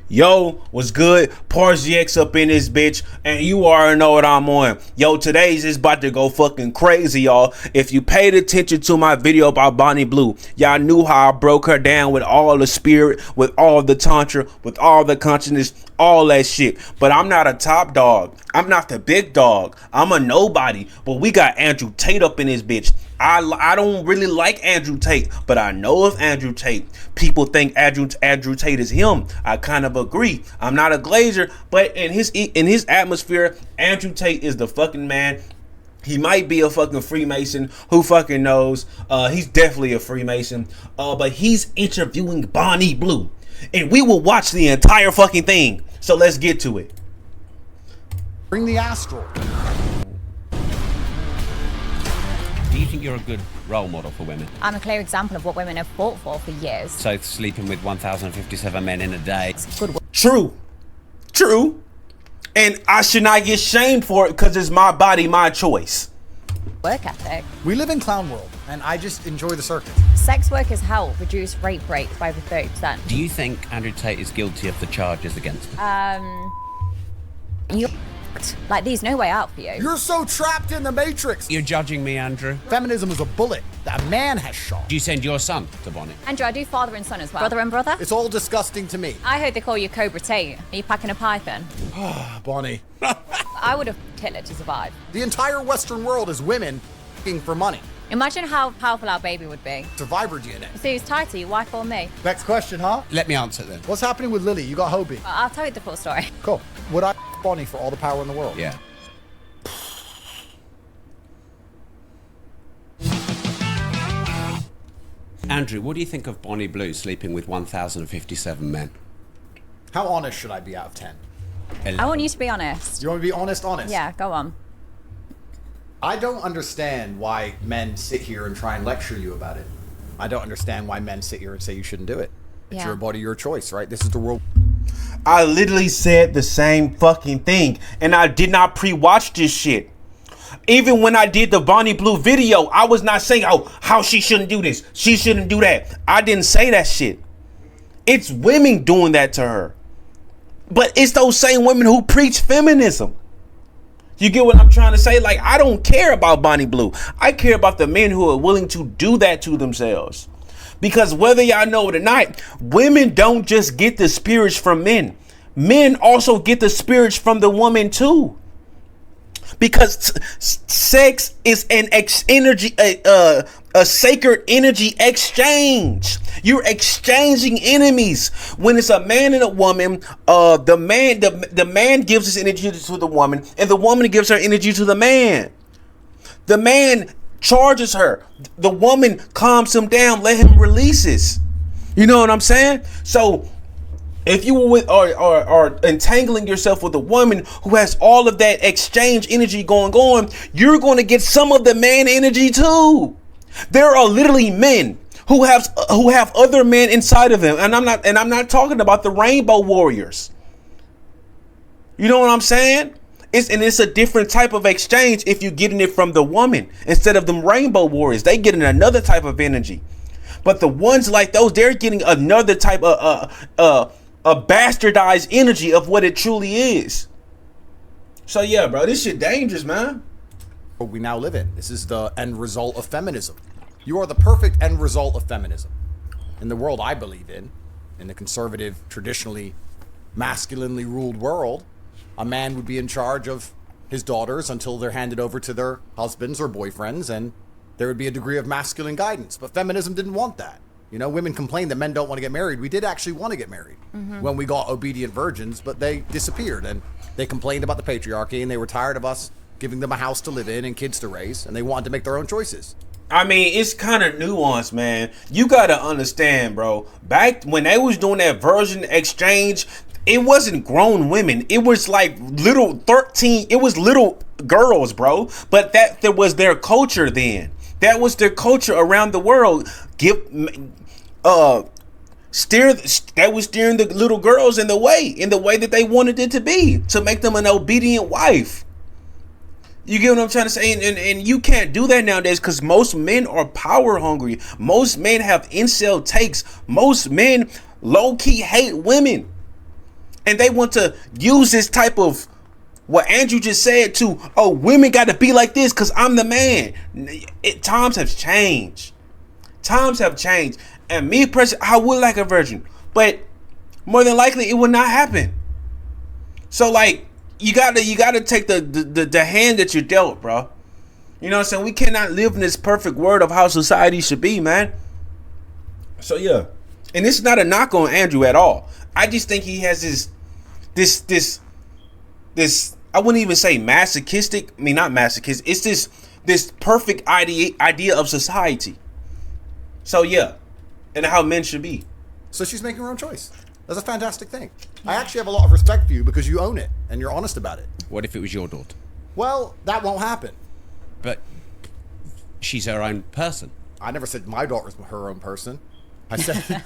Yo, what's good? ParsGX up in this bitch, and you already know what I'm on. Yo, today's is about to go fucking crazy, y'all. If you paid attention to my video about Bonnie Blue, y'all knew how I broke her down with all the spirit, with all the tantra, with all the consciousness, all that shit. But I'm not a top dog. I'm not the big dog. I'm a nobody. But we got Andrew Tate up in this bitch. I don't really like Andrew Tate, but I know of Andrew Tate. People think Andrew Tate is him. I kind of agree. I'm not a glazer, but in his atmosphere, Andrew Tate is the fucking man. He might be a fucking Freemason. Who fucking knows? He's definitely a Freemason. But he's interviewing Bonnie Blue, and we will watch the entire fucking thing. So let's get to it. Bring the astral. Do you think you're a good role model for women? I'm a clear example of what women have fought for years. So sleeping with 1,057 men in a day. Good. True. And I should not get shamed for it because it's my body, my choice. Work ethic. We live in clown world, and I just enjoy the circus. Sex workers help reduce rape rates by over 30%. Do you think Andrew Tate is guilty of the charges against him? You like there's no way out for you. You're so trapped in the matrix. You're judging me, Andrew. Feminism is a bullet that a man has shot. Do you send your son to Bonnie? Andrew, I do father and son as well. Brother and brother? It's all disgusting to me. I heard they call you Cobra Tate. Are you packing a python? Bonnie. I would have Hitler to survive. The entire Western world is women f***ing for money. Imagine how powerful our baby would be. Survivor DNA. So who's tighter, your wife or me? Next question, huh? Let me answer then. What's happening with Lily? You got Hobie. Well, I'll tell you the full story. Cool. Would I Bonnie for all the power in the world? Yeah. Andrew, what do you think of Bonnie Blue sleeping with 1,057 men? How honest should I be out of 10? I want you to be honest. You want me to be honest? Yeah, go on. I don't understand why men sit here and try and lecture you about it. I don't understand why men sit here and say you shouldn't do it. It's your body, your choice, right? This is the world. I literally said the same fucking thing, and I did not pre-watch this shit. Even when I did the Bonnie Blue video, I was not saying, oh, how she shouldn't do this, she shouldn't do that. I didn't say that shit. It's women doing that to her. But it's those same women who preach feminism. You get what I'm trying to say? Like, I don't care about Bonnie Blue. I care about the men who are willing to do that to themselves. Because whether y'all know it or not, women don't just get the spirits from men. Men also get the spirits from the woman too. Because sex is an a sacred energy exchange. You're exchanging enemies. When it's a man and a woman, the man gives his energy to the woman, and the woman gives her energy to the man. The man charges her. The woman calms him down, let him releases. You know what I'm saying? So if you were with or entangling yourself with a woman who has all of that exchange energy going on, you're going to get some of the man energy too. There are literally men who have other men inside of them, and I'm not talking about the rainbow warriors. You know what I'm saying? It's a different type of exchange if you're getting it from the woman instead of them rainbow warriors. They getting another type of energy. But the ones like those, they're getting another type of a bastardized energy of what it truly is. So yeah, bro, this shit dangerous, man. What we now live in. This is the end result of feminism. You are the perfect end result of feminism. In the world I believe in the conservative, traditionally masculinely ruled world, a man would be in charge of his daughters until they're handed over to their husbands or boyfriends, and there would be a degree of masculine guidance. But feminism didn't want that. You know, women complain that men don't want to get married. We did actually want to get married when we got obedient virgins, but they disappeared, and they complained about the patriarchy, and they were tired of us giving them a house to live in and kids to raise, and they wanted to make their own choices. I mean, it's kind of nuanced, man. You got to understand, bro. Back when they was doing that virgin exchange, it wasn't grown women. It was like little girls, bro. But that was their culture then. That was their culture around the world. That was steering the little girls in the way that they wanted it to be, to make them an obedient wife. You get what I'm trying to say? And you can't do that nowadays because most men are power hungry. Most men have incel takes. Most men low-key hate women. And they want to use this type of what Andrew just said to, oh, women got to be like this because I'm the man. Times have changed. Times have changed. And me personally, I would like a virgin. But more than likely, it will not happen. So, like, you gotta take the hand that you're dealt, bro. You know what I'm saying? We cannot live in this perfect world of how society should be, man. So, yeah. And this is not a knock on Andrew at all. I just think he has this I wouldn't even say masochistic. I mean, not masochistic. It's this perfect idea of society. So yeah, and how men should be. So she's making her own choice. That's a fantastic thing. I actually have a lot of respect for you because you own it and you're honest about it. What if it was your daughter? Well, that won't happen. But she's her own person. I never said my daughter's her own person. I said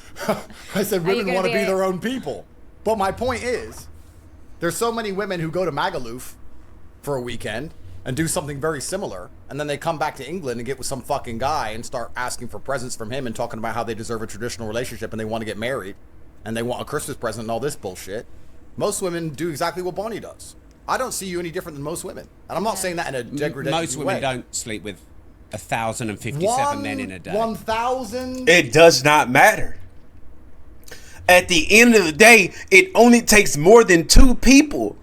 women want to be their own people. But my point is, there's so many women who go to Magaluf for a weekend and do something very similar, and then they come back to England and get with some fucking guy and start asking for presents from him and talking about how they deserve a traditional relationship and they want to get married and they want a Christmas present and all this bullshit. Most women do exactly what Bonnie does. I don't see you any different than most women. And I'm not saying that in a degrading way. Most women don't sleep with 1,057 men in a day. 1,000? It does not matter. At the end of the day, it only takes more than 2 people.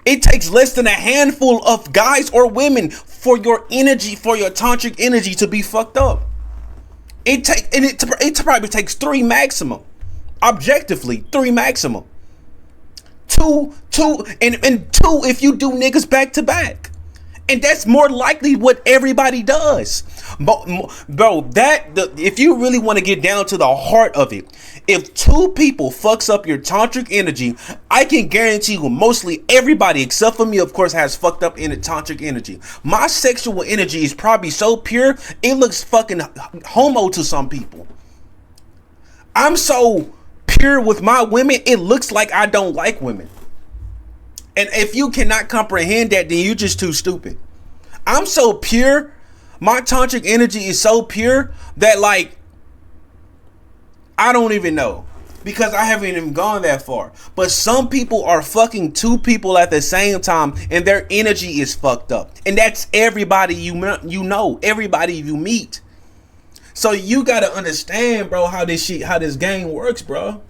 It takes less than a handful of guys or women for your energy, for your tantric energy to be fucked up. It probably takes 3 maximum. Objectively, 3 maximum. 2 and 2 if you do niggas back to back. And that's more likely what everybody does. Bro, if you really want to get down to the heart of it, if 2 people fucks up your tantric energy, I can guarantee you mostly everybody, except for me, of course, has fucked up in tantric energy. My sexual energy is probably so pure, it looks fucking homo to some people. I'm so pure with my women, it looks like I don't like women. And if you cannot comprehend that, then you're just too stupid. I'm so pure. My tantric energy is so pure that, like, I don't even know. Because I haven't even gone that far. But some people are fucking 2 people at the same time and their energy is fucked up. And that's everybody you know. Everybody you meet. So you gotta understand, bro, how this game works, bro.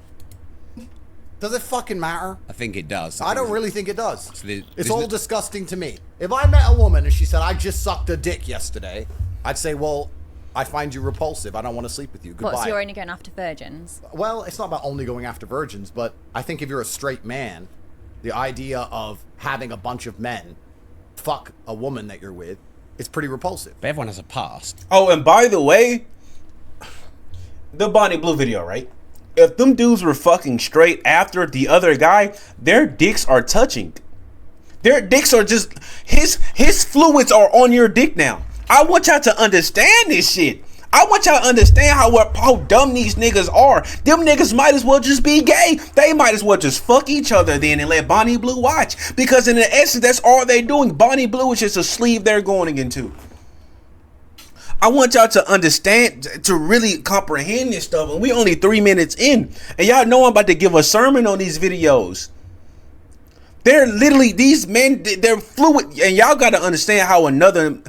Does it fucking matter? I think it does. I don't really think it does. So it's all disgusting to me. If I met a woman and she said, I just sucked a dick yesterday, I'd say, well, I find you repulsive. I don't want to sleep with you. Goodbye. What, so you're only going after virgins? Well, it's not about only going after virgins, but I think if you're a straight man, the idea of having a bunch of men fuck a woman that you're with is pretty repulsive. But everyone has a past. Oh, and by the way, the Bonnie Blue video, right? If them dudes were fucking straight after the other guy, their dicks are touching. Their dicks are just, his fluids are on your dick now. I want y'all to understand this shit. I want y'all to understand how dumb these niggas are. Them niggas might as well just be gay. They might as well just fuck each other then and let Bonnie Blue watch. Because in the essence, that's all they doing. Bonnie Blue is just a sleeve they're going into. I want y'all to understand, to really comprehend this stuff. And we only 3 minutes in. And y'all know I'm about to give a sermon on these videos. They're literally, these men, they're fluid. And y'all got to understand how another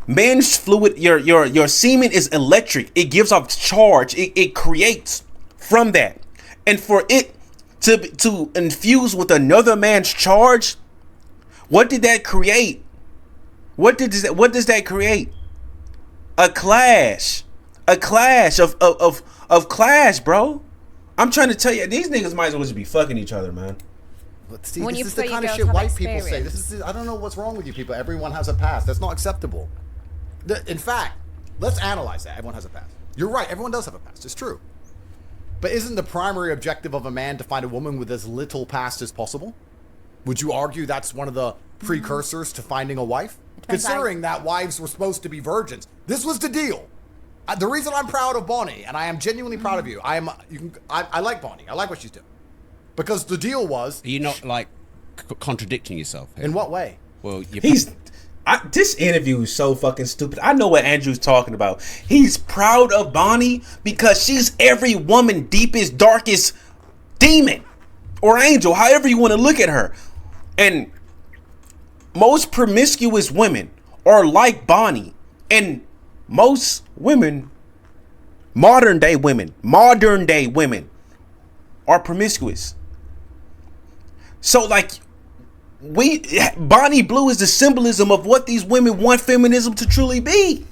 man's fluid, your semen is electric. It gives off charge. It creates from that. And for it to infuse with another man's charge, what did that create? What does that create? A clash of clash, bro. I'm trying to tell you, these niggas might as well just be fucking each other, man. But see, this is the kind of shit white people say. I don't know what's wrong with you people. Everyone has a past. That's not acceptable. In fact, let's analyze that. Everyone has a past. You're right. Everyone does have a past. It's true. But isn't the primary objective of a man to find a woman with as little past as possible? Would you argue that's one of the precursors to finding a wife? Considering that wives were supposed to be virgins. This was the deal. The reason I'm proud of Bonnie, and I am genuinely proud of you, I like Bonnie. I like what she's doing. Because the deal was... Are you not, like, contradicting yourself here? In what way? Well, this interview is so fucking stupid. I know what Andrew's talking about. He's proud of Bonnie because she's every woman's deepest, darkest demon. or Angel, however you want to look at her. And most promiscuous women are like Bonnie. And most women, modern day women are promiscuous. So like, Bonnie Blue is the symbolism of what these women want feminism to truly be.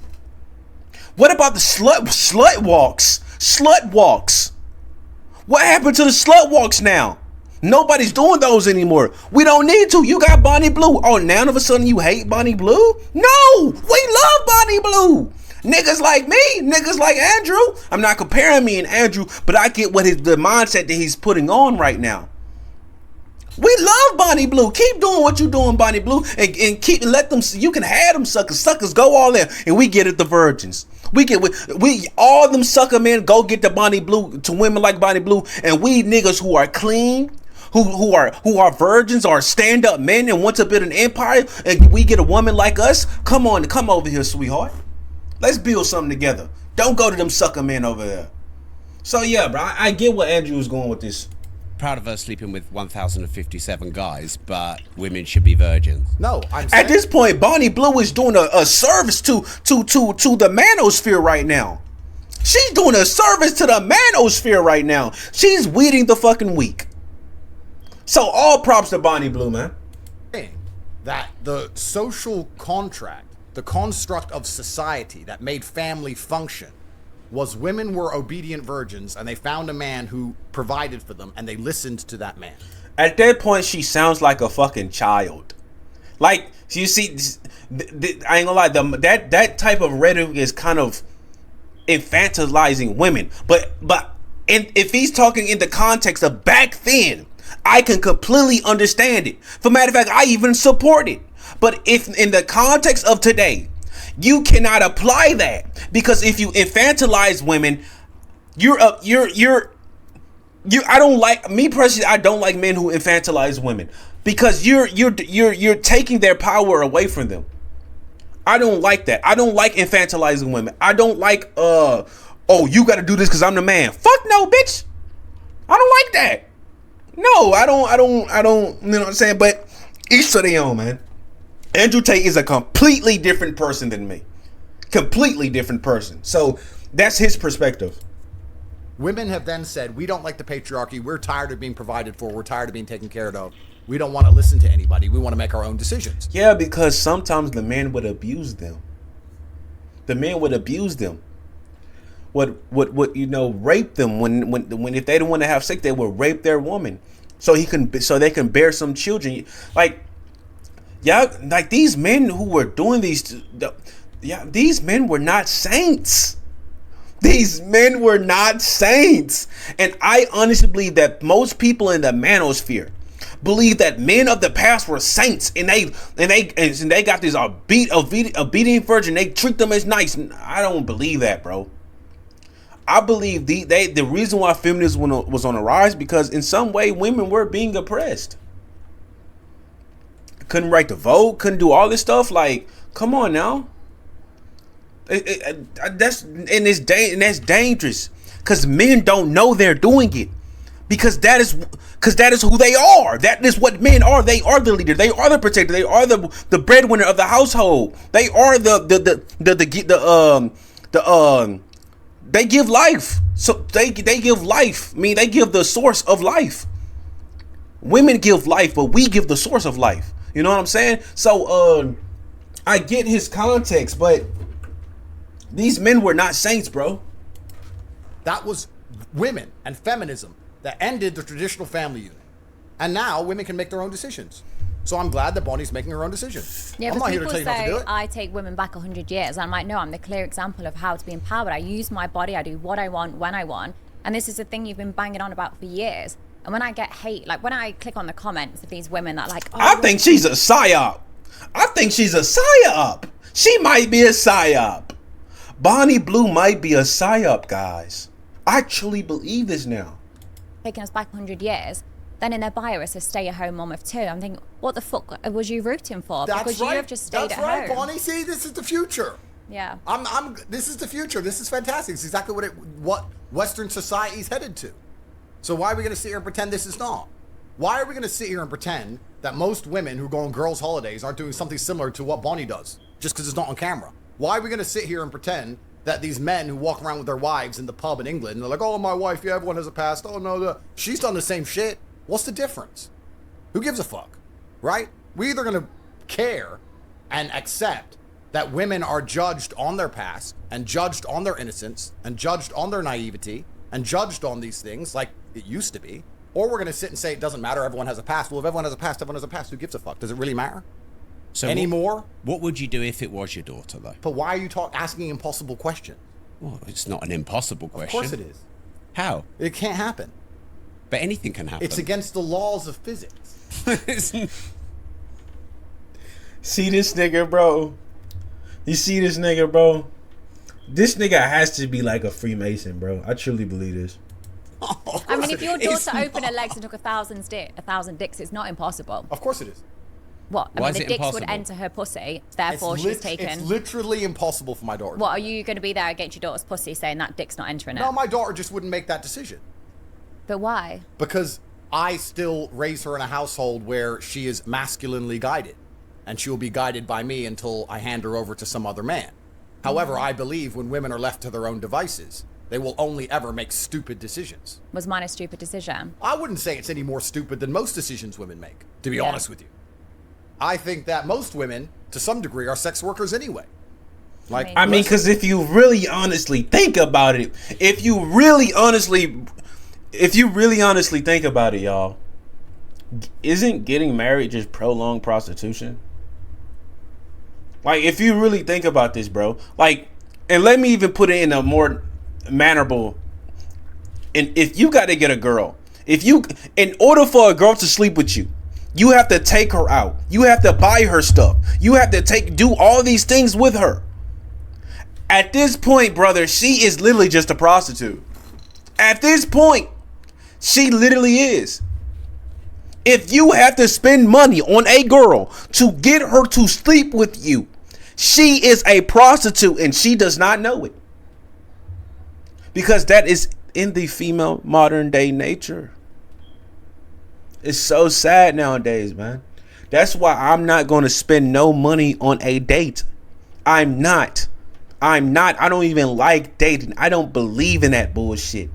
What about the slut walks? What happened to the slut walks now? Nobody's doing those anymore. We don't need to. You got Bonnie Blue. Oh, now all of a sudden you hate Bonnie Blue? No, we love Bonnie Blue. Niggas like me, niggas like Andrew. I'm not comparing me and Andrew, but I get what the mindset that he's putting on right now. We love Bonnie Blue. Keep doing what you're doing, Bonnie Blue, and let them. You can have them suckers go all in, and we get it, the virgins. We all them sucker men go get the Bonnie Blue to women like Bonnie Blue, and we niggas who are clean, who are virgins, are stand up men and want to build an empire, and we get a woman like us. Come over here, sweetheart. Let's build something together. Don't go to them sucker men over there. So yeah, bro, I get what Andrew was going with this. Proud of her sleeping with 1,057 guys, but women should be virgins. No, I'm saying, at this point, Bonnie Blue is doing a service to the manosphere right now. She's doing a service to the manosphere right now. She's weeding the fucking weak. So all props to Bonnie Blue, man. that the social contract, the construct of society that made family function, was women were obedient virgins and they found a man who provided for them and they listened to that man. At that point, she sounds like a fucking child. Like, you see, I ain't gonna lie, that type of rhetoric is kind of infantilizing women. But if he's talking in the context of back then, I can completely understand it. For matter of fact, I even support it. But if in the context of today, you cannot apply that, because if you infantilize women, I don't like, me personally, I don't like men who infantilize women, because you're taking their power away from them. I don't like that. I don't like infantilizing women. I don't like oh, you got to do this because I'm the man. Fuck no, bitch. I don't like that. No, I don't, you know what I'm saying? But each to their own, man. Andrew Tate is a completely different person than me. Completely different person. So that's his perspective. Women have then said, we don't like the patriarchy. We're tired of being provided for. We're tired of being taken care of. We don't want to listen to anybody. We want to make our own decisions. Yeah, because sometimes the man would abuse them. The man would abuse them. Would rape them when if they don't want to have sex, they would rape their woman, so they can bear some children. Like, yeah, like these men who were doing these men were not saints. These men were not saints. And I honestly believe that most people in the manosphere believe that men of the past were saints, and they got this obedient virgin. They treat them as nice. I don't believe that, bro. I believe the reason why feminism was on the rise, because in some way women were being oppressed. Couldn't write the vote, couldn't do all this stuff. Like, come on now. That's dangerous, because men don't know they're doing it, because that is who they are. That is what men are. They are the leader. They are the protector. They are the breadwinner of the household. They are they give life. So they give life. I mean, they give the source of life. Women give life, but we give the source of life. You know what I'm saying? So I get his context, but these men were not saints, bro. That was women and feminism that ended the traditional family unit. And now women can make their own decisions. So I'm glad that Bonnie's making her own decision. Yeah, I'm but not here to people tell you how to do say it. I take women back 100 years. I'm like, no, I'm the clear example of how to be empowered. I use my body. I do what I want when I want. And this is the thing you've been banging on about for years. And when I get hate, like when I click on the comments of these women that are like, oh, I think she's a psyop. She might be a psyop. Bonnie Blue might be a psyop, guys. I truly believe this now. taking us back 100 years. Then in their bio it says stay at home mom of two. I'm thinking, what the fuck was you rooting for? That's because right. you have just stayed That's at right, home. Bonnie. See, this is the future. Yeah. This is the future. This is fantastic. It's exactly what Western society is headed to. So why are we going to sit here and pretend this is not? Why are we going to sit here and pretend that most women who go on girls' holidays aren't doing something similar to what Bonnie does, just because it's not on camera? Why are we going to sit here and pretend that these men who walk around with their wives in the pub in England, and they're like, oh, my wife, yeah, everyone has a past. Oh, no, she's done the same shit. What's the difference? Who gives a fuck, right? We're either going to care and accept that women are judged on their past and judged on their innocence and judged on their naivety and judged on these things like it used to be, or we're going to sit and say it doesn't matter, everyone has a past. Well, if everyone has a past, everyone has a past. Who gives a fuck? Does it really matter? So anymore? What would you do if it was your daughter, though? But why are you asking impossible questions? Well, it's not an impossible question. Of course it is. How? It can't happen. But anything can happen. It's against the laws of physics. See this nigga, bro? You see this nigga, bro? This nigga has to be like a Freemason, bro. I truly believe this. I mean, if your It's daughter opened her not. legs and took 1,000 dicks, it's not impossible. Of course it is. What? I Why mean, is the it dicks impossible? would enter her pussy, therefore she's taken. It's literally impossible for my daughter. What, are you going to be there against your daughter's pussy saying that dick's not entering No, it? my daughter just wouldn't make that decision. But why? Because I still raise her in a household where she is masculinely guided, and she will be guided by me until I hand her over to some other man. However, I believe when women are left to their own devices, they will only ever make stupid decisions. Was mine a stupid decision? I wouldn't say it's any more stupid than most decisions women make, to be Yeah. honest with you. I think that most women, to some degree, are sex workers anyway. Like, mean- I mean, because if you really honestly think about it, if you really honestly think about it, y'all, isn't getting married just prolonged prostitution? Like, if you really think about this, bro, like, and let me even put it in a more mannerable. And if you got to get a girl, in order for a girl to sleep with you, you have to take her out. You have to buy her stuff. You have to do all these things with her. At this point, brother, she is literally just a prostitute. At this point, she literally is. If you have to spend money on a girl to get her to sleep with you, she is a prostitute and she does not know it. Because that is in the female modern day nature. It's so sad nowadays, man. That's why I'm not going to spend no money on a date. I'm not. I don't even like dating. I don't believe in that bullshit.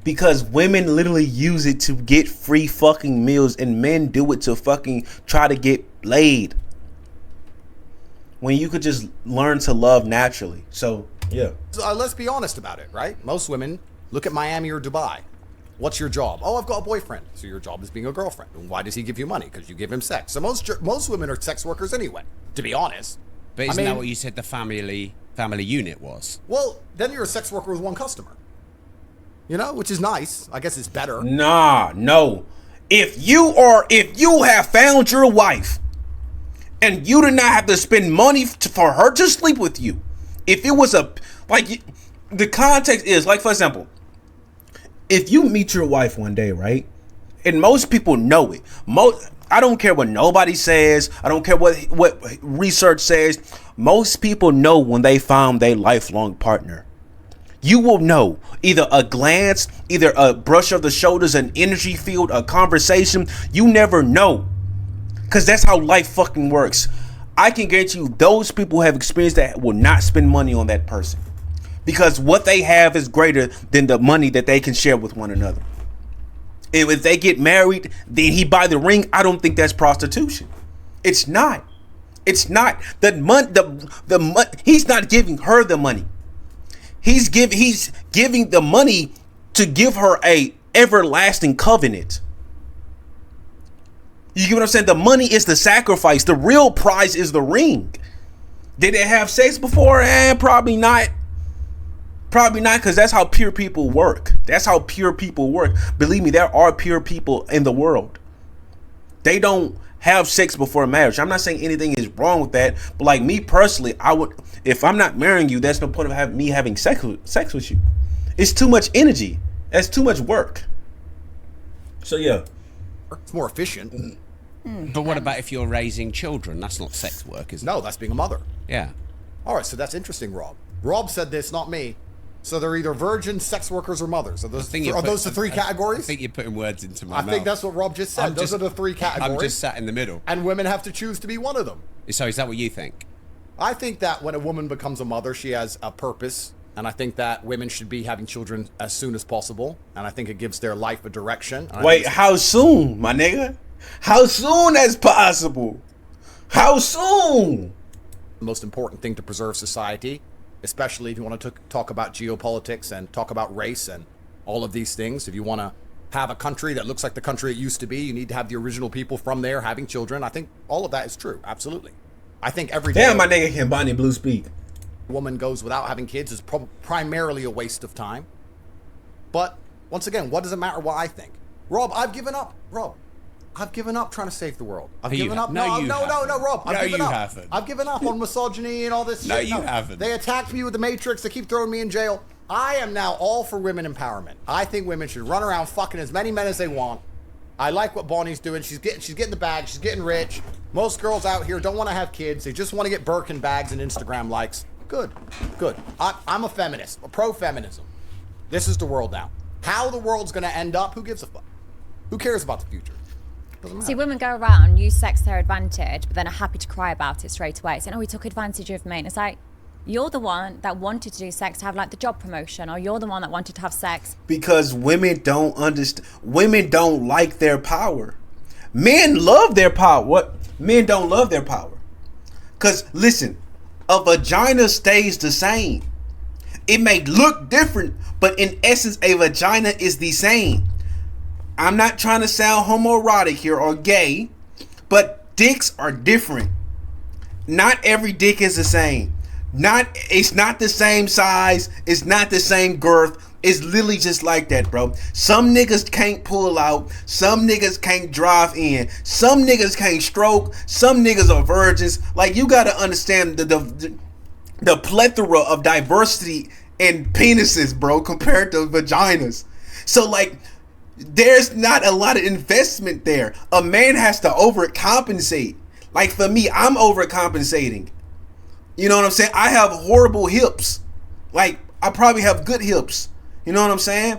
Because women literally use it to get free fucking meals and men do it to fucking try to get laid. When you could just learn to love naturally. So, yeah. So, let's be honest about it, right? Most women look at Miami or Dubai. What's your job? Oh, I've got a boyfriend. So your job is being a girlfriend. And why does he give you money? Because you give him sex. So most women are sex workers anyway, to be honest. But isn't that what you said the family unit was? Well, then you're a sex worker with one customer. You know, which is nice. I guess it's better. Nah, no. If you have found your wife and you do not have to spend money for her to sleep with you, if it was the context is, like, for example, if you meet your wife one day, right? And most people know it. I don't care what nobody says. I don't care what research says. Most people know when they found their lifelong partner. You will know. Either a glance, either a brush of the shoulders, an energy field, a conversation. You never know. Because that's how life fucking works. I can guarantee you those people who have experienced that will not spend money on that person. Because what they have is greater than the money that they can share with one another. And if they get married, then he buy the ring. I don't think that's prostitution. It's not. It's not. The money. He's not giving her the money. He's giving the money to give her a everlasting covenant. You get what I'm saying? The money is the sacrifice. The real prize is the ring. Did they have sex before? Probably not. Probably not, because that's how pure people work. That's how pure people work. Believe me, there are pure people in the world. They don't have sex before marriage. I'm not saying anything is wrong with that, but like me personally, I would, if I'm not marrying you, that's no point of me having sex with you. It's too much energy. That's too much work. So yeah. It's more efficient. But what about if you're raising children? That's not sex work, is it? No, that's being a mother. Yeah. All right, so that's interesting, Rob. Rob said this, not me. So they're either virgins, sex workers, or mothers. Are those the three categories? I think you're putting words into my mouth. I think that's what Rob just said. Those are the three categories. I'm just sat in the middle. And women have to choose to be one of them. So is that what you think? I think that when a woman becomes a mother, she has a purpose. And I think that women should be having children as soon as possible. And I think it gives their life a direction. Wait, how soon, my nigga? How soon as possible? How soon? The most important thing to preserve society, especially if you want to talk about geopolitics and talk about race and all of these things. If you want to have a country that looks like the country it used to be, you need to have the original people from there having children. I think all of that is true. Absolutely. I think every day... Damn, my nigga can Bonnie Blue speak. A woman goes without having kids is primarily a waste of time. But once again, what does it matter what I think? Rob, I've given up. Rob, I've given up trying to save the world. I've given up. No, Rob. I've given up. Haven't. I've given up on misogyny and all this shit. No, you haven't. They attacked me with the Matrix. They keep throwing me in jail. I am now all for women empowerment. I think women should run around fucking as many men as they want. I like what Bonnie's doing. She's getting the bag. She's getting rich. Most girls out here don't want to have kids. They just want to get Birkin bags and Instagram likes. Good. I'm a feminist, a pro-feminism. This is the world now. How the world's going to end up, who gives a fuck? Who cares about the future? See, women go around, use sex to their advantage, but then are happy to cry about it straight away, saying, oh, he took advantage of me. And it's like, you're the one that wanted to do sex to have like the job promotion, or you're the one that wanted to have sex. Because women don't understand. Women don't like their power. Men love their power. What? Men don't love their power. Because, listen, a vagina stays the same. It may look different, but in essence, a vagina is the same. I'm not trying to sound homoerotic here or gay, but dicks are different. Not every dick is the same. It's not the same size. It's not the same girth. It's literally just like that, bro. Some niggas can't pull out. Some niggas can't drive in. Some niggas can't stroke. Some niggas are virgins. Like, you gotta understand the plethora of diversity in penises, bro, compared to vaginas. So, like, there's not a lot of investment there. A man has to overcompensate. Like, for me, I'm overcompensating. You know what I'm saying? I have horrible hips. Like, I probably have good hips. You know what I'm saying?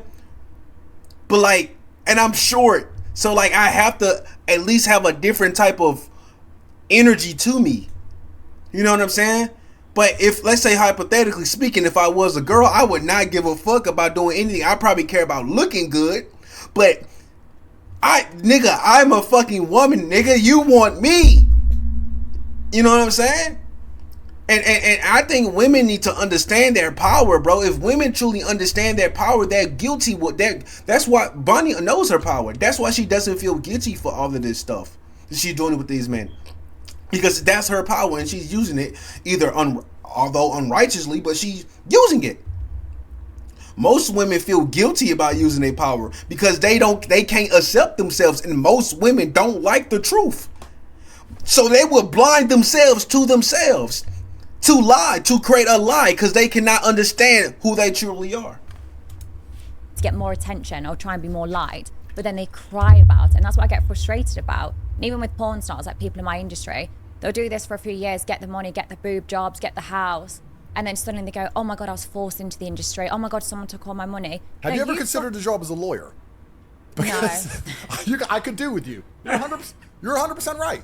But, like, and I'm short. So, like, I have to at least have a different type of energy to me. You know what I'm saying? But if, let's say, hypothetically speaking, if I was a girl, I would not give a fuck about doing anything. I probably care about looking good. But I'm a fucking woman, nigga. You want me. You know what I'm saying? And I think women need to understand their power, bro. If women truly understand their power, they're guilty. That's why Bonnie knows her power. That's why she doesn't feel guilty for all of this stuff she's doing it with these men. Because that's her power, and she's using it either although unrighteously, but she's using it. Most women feel guilty about using their power because they can't accept themselves, and most women don't like the truth. So they will blind themselves to lie, to create a lie, because they cannot understand who they truly are. To get more attention or try and be more liked, but then they cry about it, and that's what I get frustrated about. And even with porn stars, like people in my industry, they'll do this for a few years, get the money, get the boob jobs, get the house, and then suddenly they go, oh my God, I was forced into the industry. Oh my God, someone took all my money. Have you ever considered a job as a lawyer? Because no. I could do with you. You're 100% right.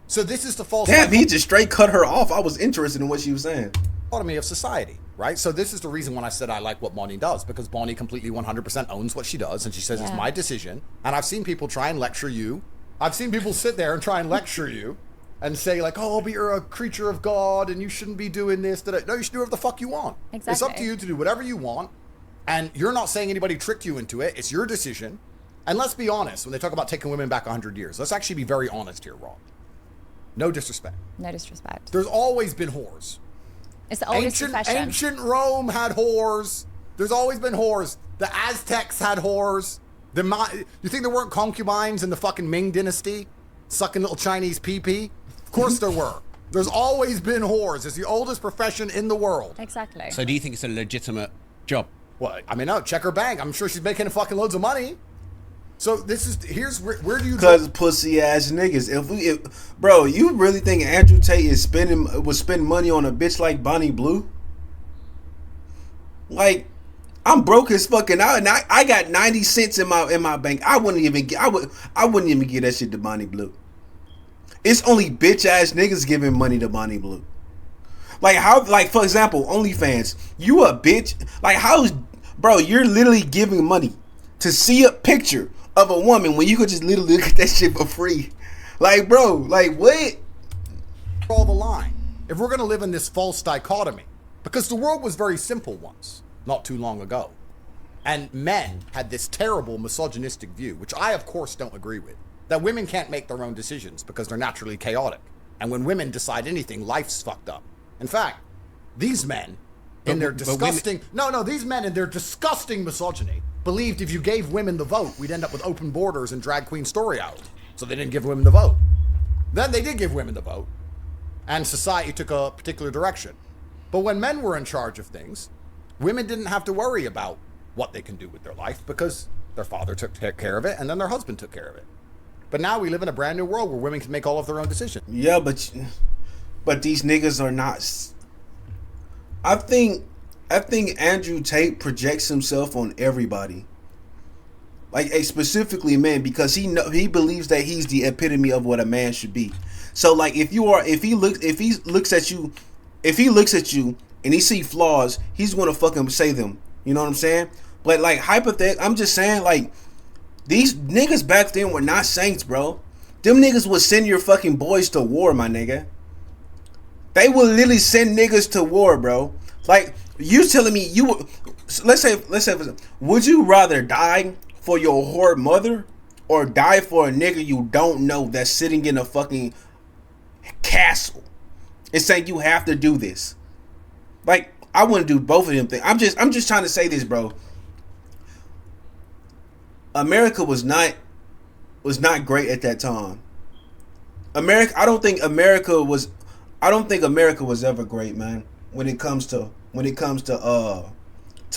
So this is the false... Damn, he just straight cut her off. I was interested in what she was saying. Autonomy of society, right? So this is the reason when I said I like what Bonnie does, because Bonnie completely 100% owns what she does, and she says it's my decision. And I've seen people try and lecture you. I've seen people sit there and try and lecture you and say like, oh, but you're a creature of God and you shouldn't be doing this. No, you should do whatever the fuck you want. Exactly. It's up to you to do whatever you want. And you're not saying anybody tricked you into it. It's your decision. And let's be honest, when they talk about taking women back 100 years, let's actually be very honest here, Rob. No disrespect. No disrespect. There's always been whores. It's the oldest profession. Ancient Rome had whores. There's always been whores. The Aztecs had whores. You think there weren't concubines in the fucking Ming dynasty? Sucking little Chinese pee-pee? Of course there were. There's always been whores. It's the oldest profession in the world. Exactly. So do you think it's a legitimate job? Well, I mean, no, check her bank. I'm sure she's making fucking loads of money. So here's where do you... Because pussy ass niggas. Bro, you really think Andrew Tate would spend money on a bitch like Bonnie Blue? Like, I'm broke as fucking out, and I got 90 cents in my bank. I wouldn't even give that shit to Bonnie Blue. It's only bitch ass niggas giving money to Bonnie Blue. Like, how, like, for example, OnlyFans, you a bitch. Like, bro, you're literally giving money to see a picture of a woman when you could just literally look at that shit for free. Like, bro, like, what? Draw the line. If we're gonna live in this false dichotomy, because the world was very simple once, not too long ago, and men had this terrible misogynistic view, which I of course don't agree with, that women can't make their own decisions because they're naturally chaotic, and when women decide anything, life's fucked up. In fact, these men, in their disgusting misogyny, believed if you gave women the vote, we'd end up with open borders and drag queen story hours. So they didn't give women the vote. Then they did give women the vote, and society took a particular direction. But when men were in charge of things, women didn't have to worry about what they can do with their life because their father took care of it and then their husband took care of it. But now we live in a brand new world where women can make all of their own decisions. Yeah, but these niggas are not. I think Andrew Tate projects himself on everybody. Like, specifically men, because he believes that he's the epitome of what a man should be. So, like, if he looks at you and he see flaws, he's gonna fucking say them. You know what I'm saying? But, like, I'm just saying, like, these niggas back then were not saints, bro. Them niggas would send your fucking boys to war, my nigga. They will literally send niggas to war, bro. Like, you telling me let's say, would you rather die for your whore mother or die for a nigga you don't know that's sitting in a fucking castle and saying you have to do this? Like, I wouldn't do both of them things. I'm just trying to say this, bro. America was not great at that time. I don't think America was ever great, man. When it comes to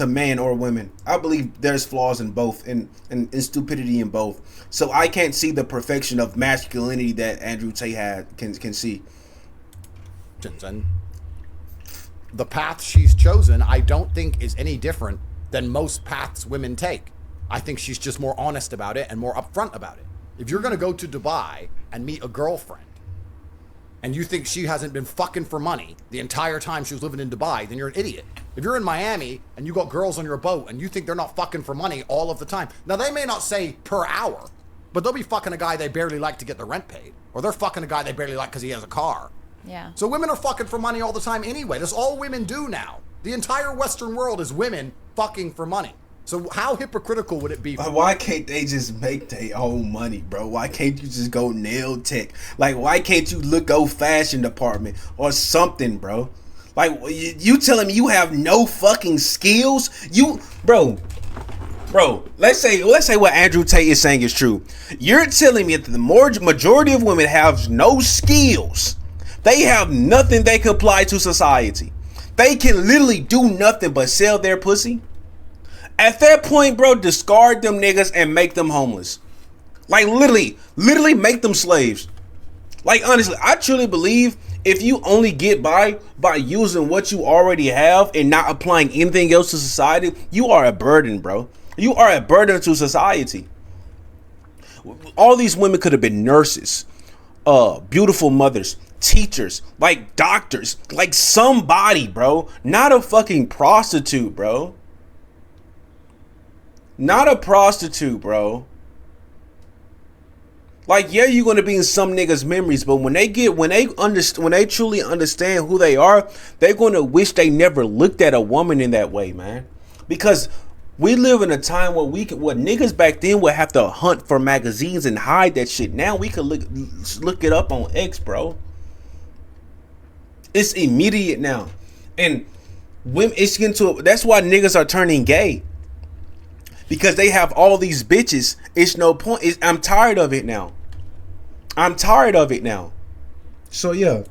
man or women, I believe there's flaws in both and stupidity in both. So I can't see the perfection of masculinity that Andrew Tate can see. And the path she's chosen, I don't think is any different than most paths women take. I think she's just more honest about it and more upfront about it. If you're gonna go to Dubai and meet a girlfriend, and you think she hasn't been fucking for money the entire time she was living in Dubai, then you're an idiot. If you're in Miami and you got girls on your boat and you think they're not fucking for money all of the time, now they may not say per hour, but they'll be fucking a guy they barely like to get their rent paid, or they're fucking a guy they barely like because he has a car. Yeah. So women are fucking for money all the time anyway. That's all women do now. The entire Western world is women fucking for money. So how hypocritical would it be? Why can't they just make their own money, bro? Why can't you just go nail tech? Like, why can't you go fashion department or something, bro? Like, you telling me you have no fucking skills? Bro, let's say what Andrew Tate is saying is true. You're telling me that the majority of women have no skills. They have nothing they can apply to society. They can literally do nothing but sell their pussy. At that point, bro, discard them niggas and make them homeless. Like, literally make them slaves. Like, honestly, I truly believe if you only get by using what you already have and not applying anything else to society, you are a burden, bro. You are a burden to society. All these women could have been nurses, beautiful mothers, teachers, like doctors, like somebody, bro. Not a fucking prostitute, bro. Not a prostitute, bro. Like, yeah, you're gonna be in some niggas' memories, but when they truly understand who they are, they're gonna wish they never looked at a woman in that way, man. Because we live in a time where niggas back then would have to hunt for magazines and hide that shit. Now we can look it up on X, bro. It's immediate now, and women, that's why niggas are turning gay. Because they have all these bitches. It's no point. I'm tired of it now. So, yeah.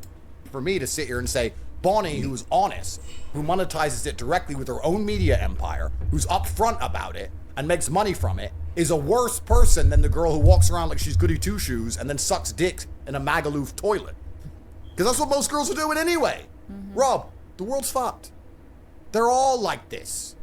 For me to sit here and say, Bonnie, who's honest, who monetizes it directly with her own media empire, who's upfront about it and makes money from it, is a worse person than the girl who walks around like she's goody two-shoes and then sucks dicks in a Magaluf toilet. Because that's what most girls are doing anyway. Mm-hmm. Rob, the world's fucked. They're all like this.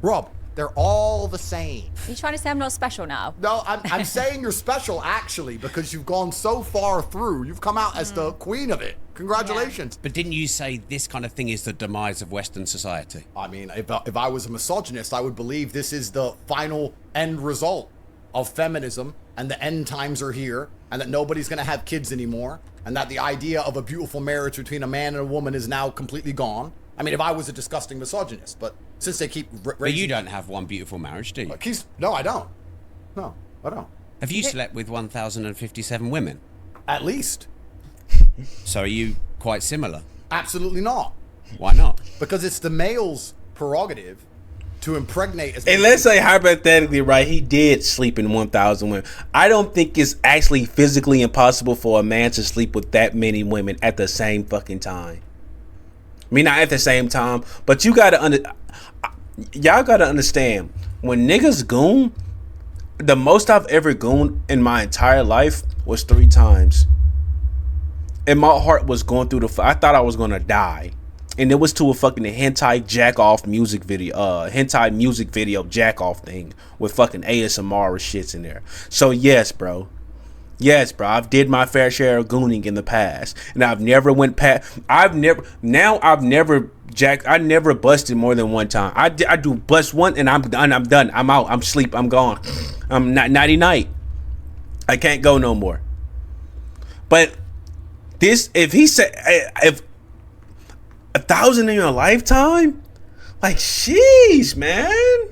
Rob, they're all the same. Are you trying to say I'm not special now? No, I'm saying you're special, actually, because you've gone so far through. You've come out as the queen of it. Congratulations. But didn't you say this kind of thing is the demise of Western society? I mean, if I was a misogynist, I would believe this is the final end result of feminism, and the end times are here, and that nobody's going to have kids anymore, and that the idea of a beautiful marriage between a man and a woman is now completely gone. I mean, if I was a disgusting misogynist, but since they keep But you don't have one beautiful marriage, do you? No, I don't. No, I don't. Have you slept with 1,057 women? At least. So are you quite similar? Absolutely not. Why not? Because it's the male's prerogative to impregnate as And let's say hypothetically, right, he did sleep in 1,000 women. I don't think it's actually physically impossible for a man to sleep with that many women at the same fucking time. I mean, not at the same time, but y'all gotta understand, when niggas goon, the most I've ever gooned in my entire life was 3 times. And my heart was going through I thought I was gonna die. And it was to a fucking hentai jack-off music video, hentai music video jack-off thing with fucking ASMR or shits in there. So yes, bro. Yes, bro. I've did my fair share of gooning in the past. And I've never went past, I never busted more than one time. I do bust one and I'm done. I'm out. I'm sleep. I'm gone. I'm not nighty night. I can't go no more. But this, if 1,000 in your lifetime, like, sheesh, man.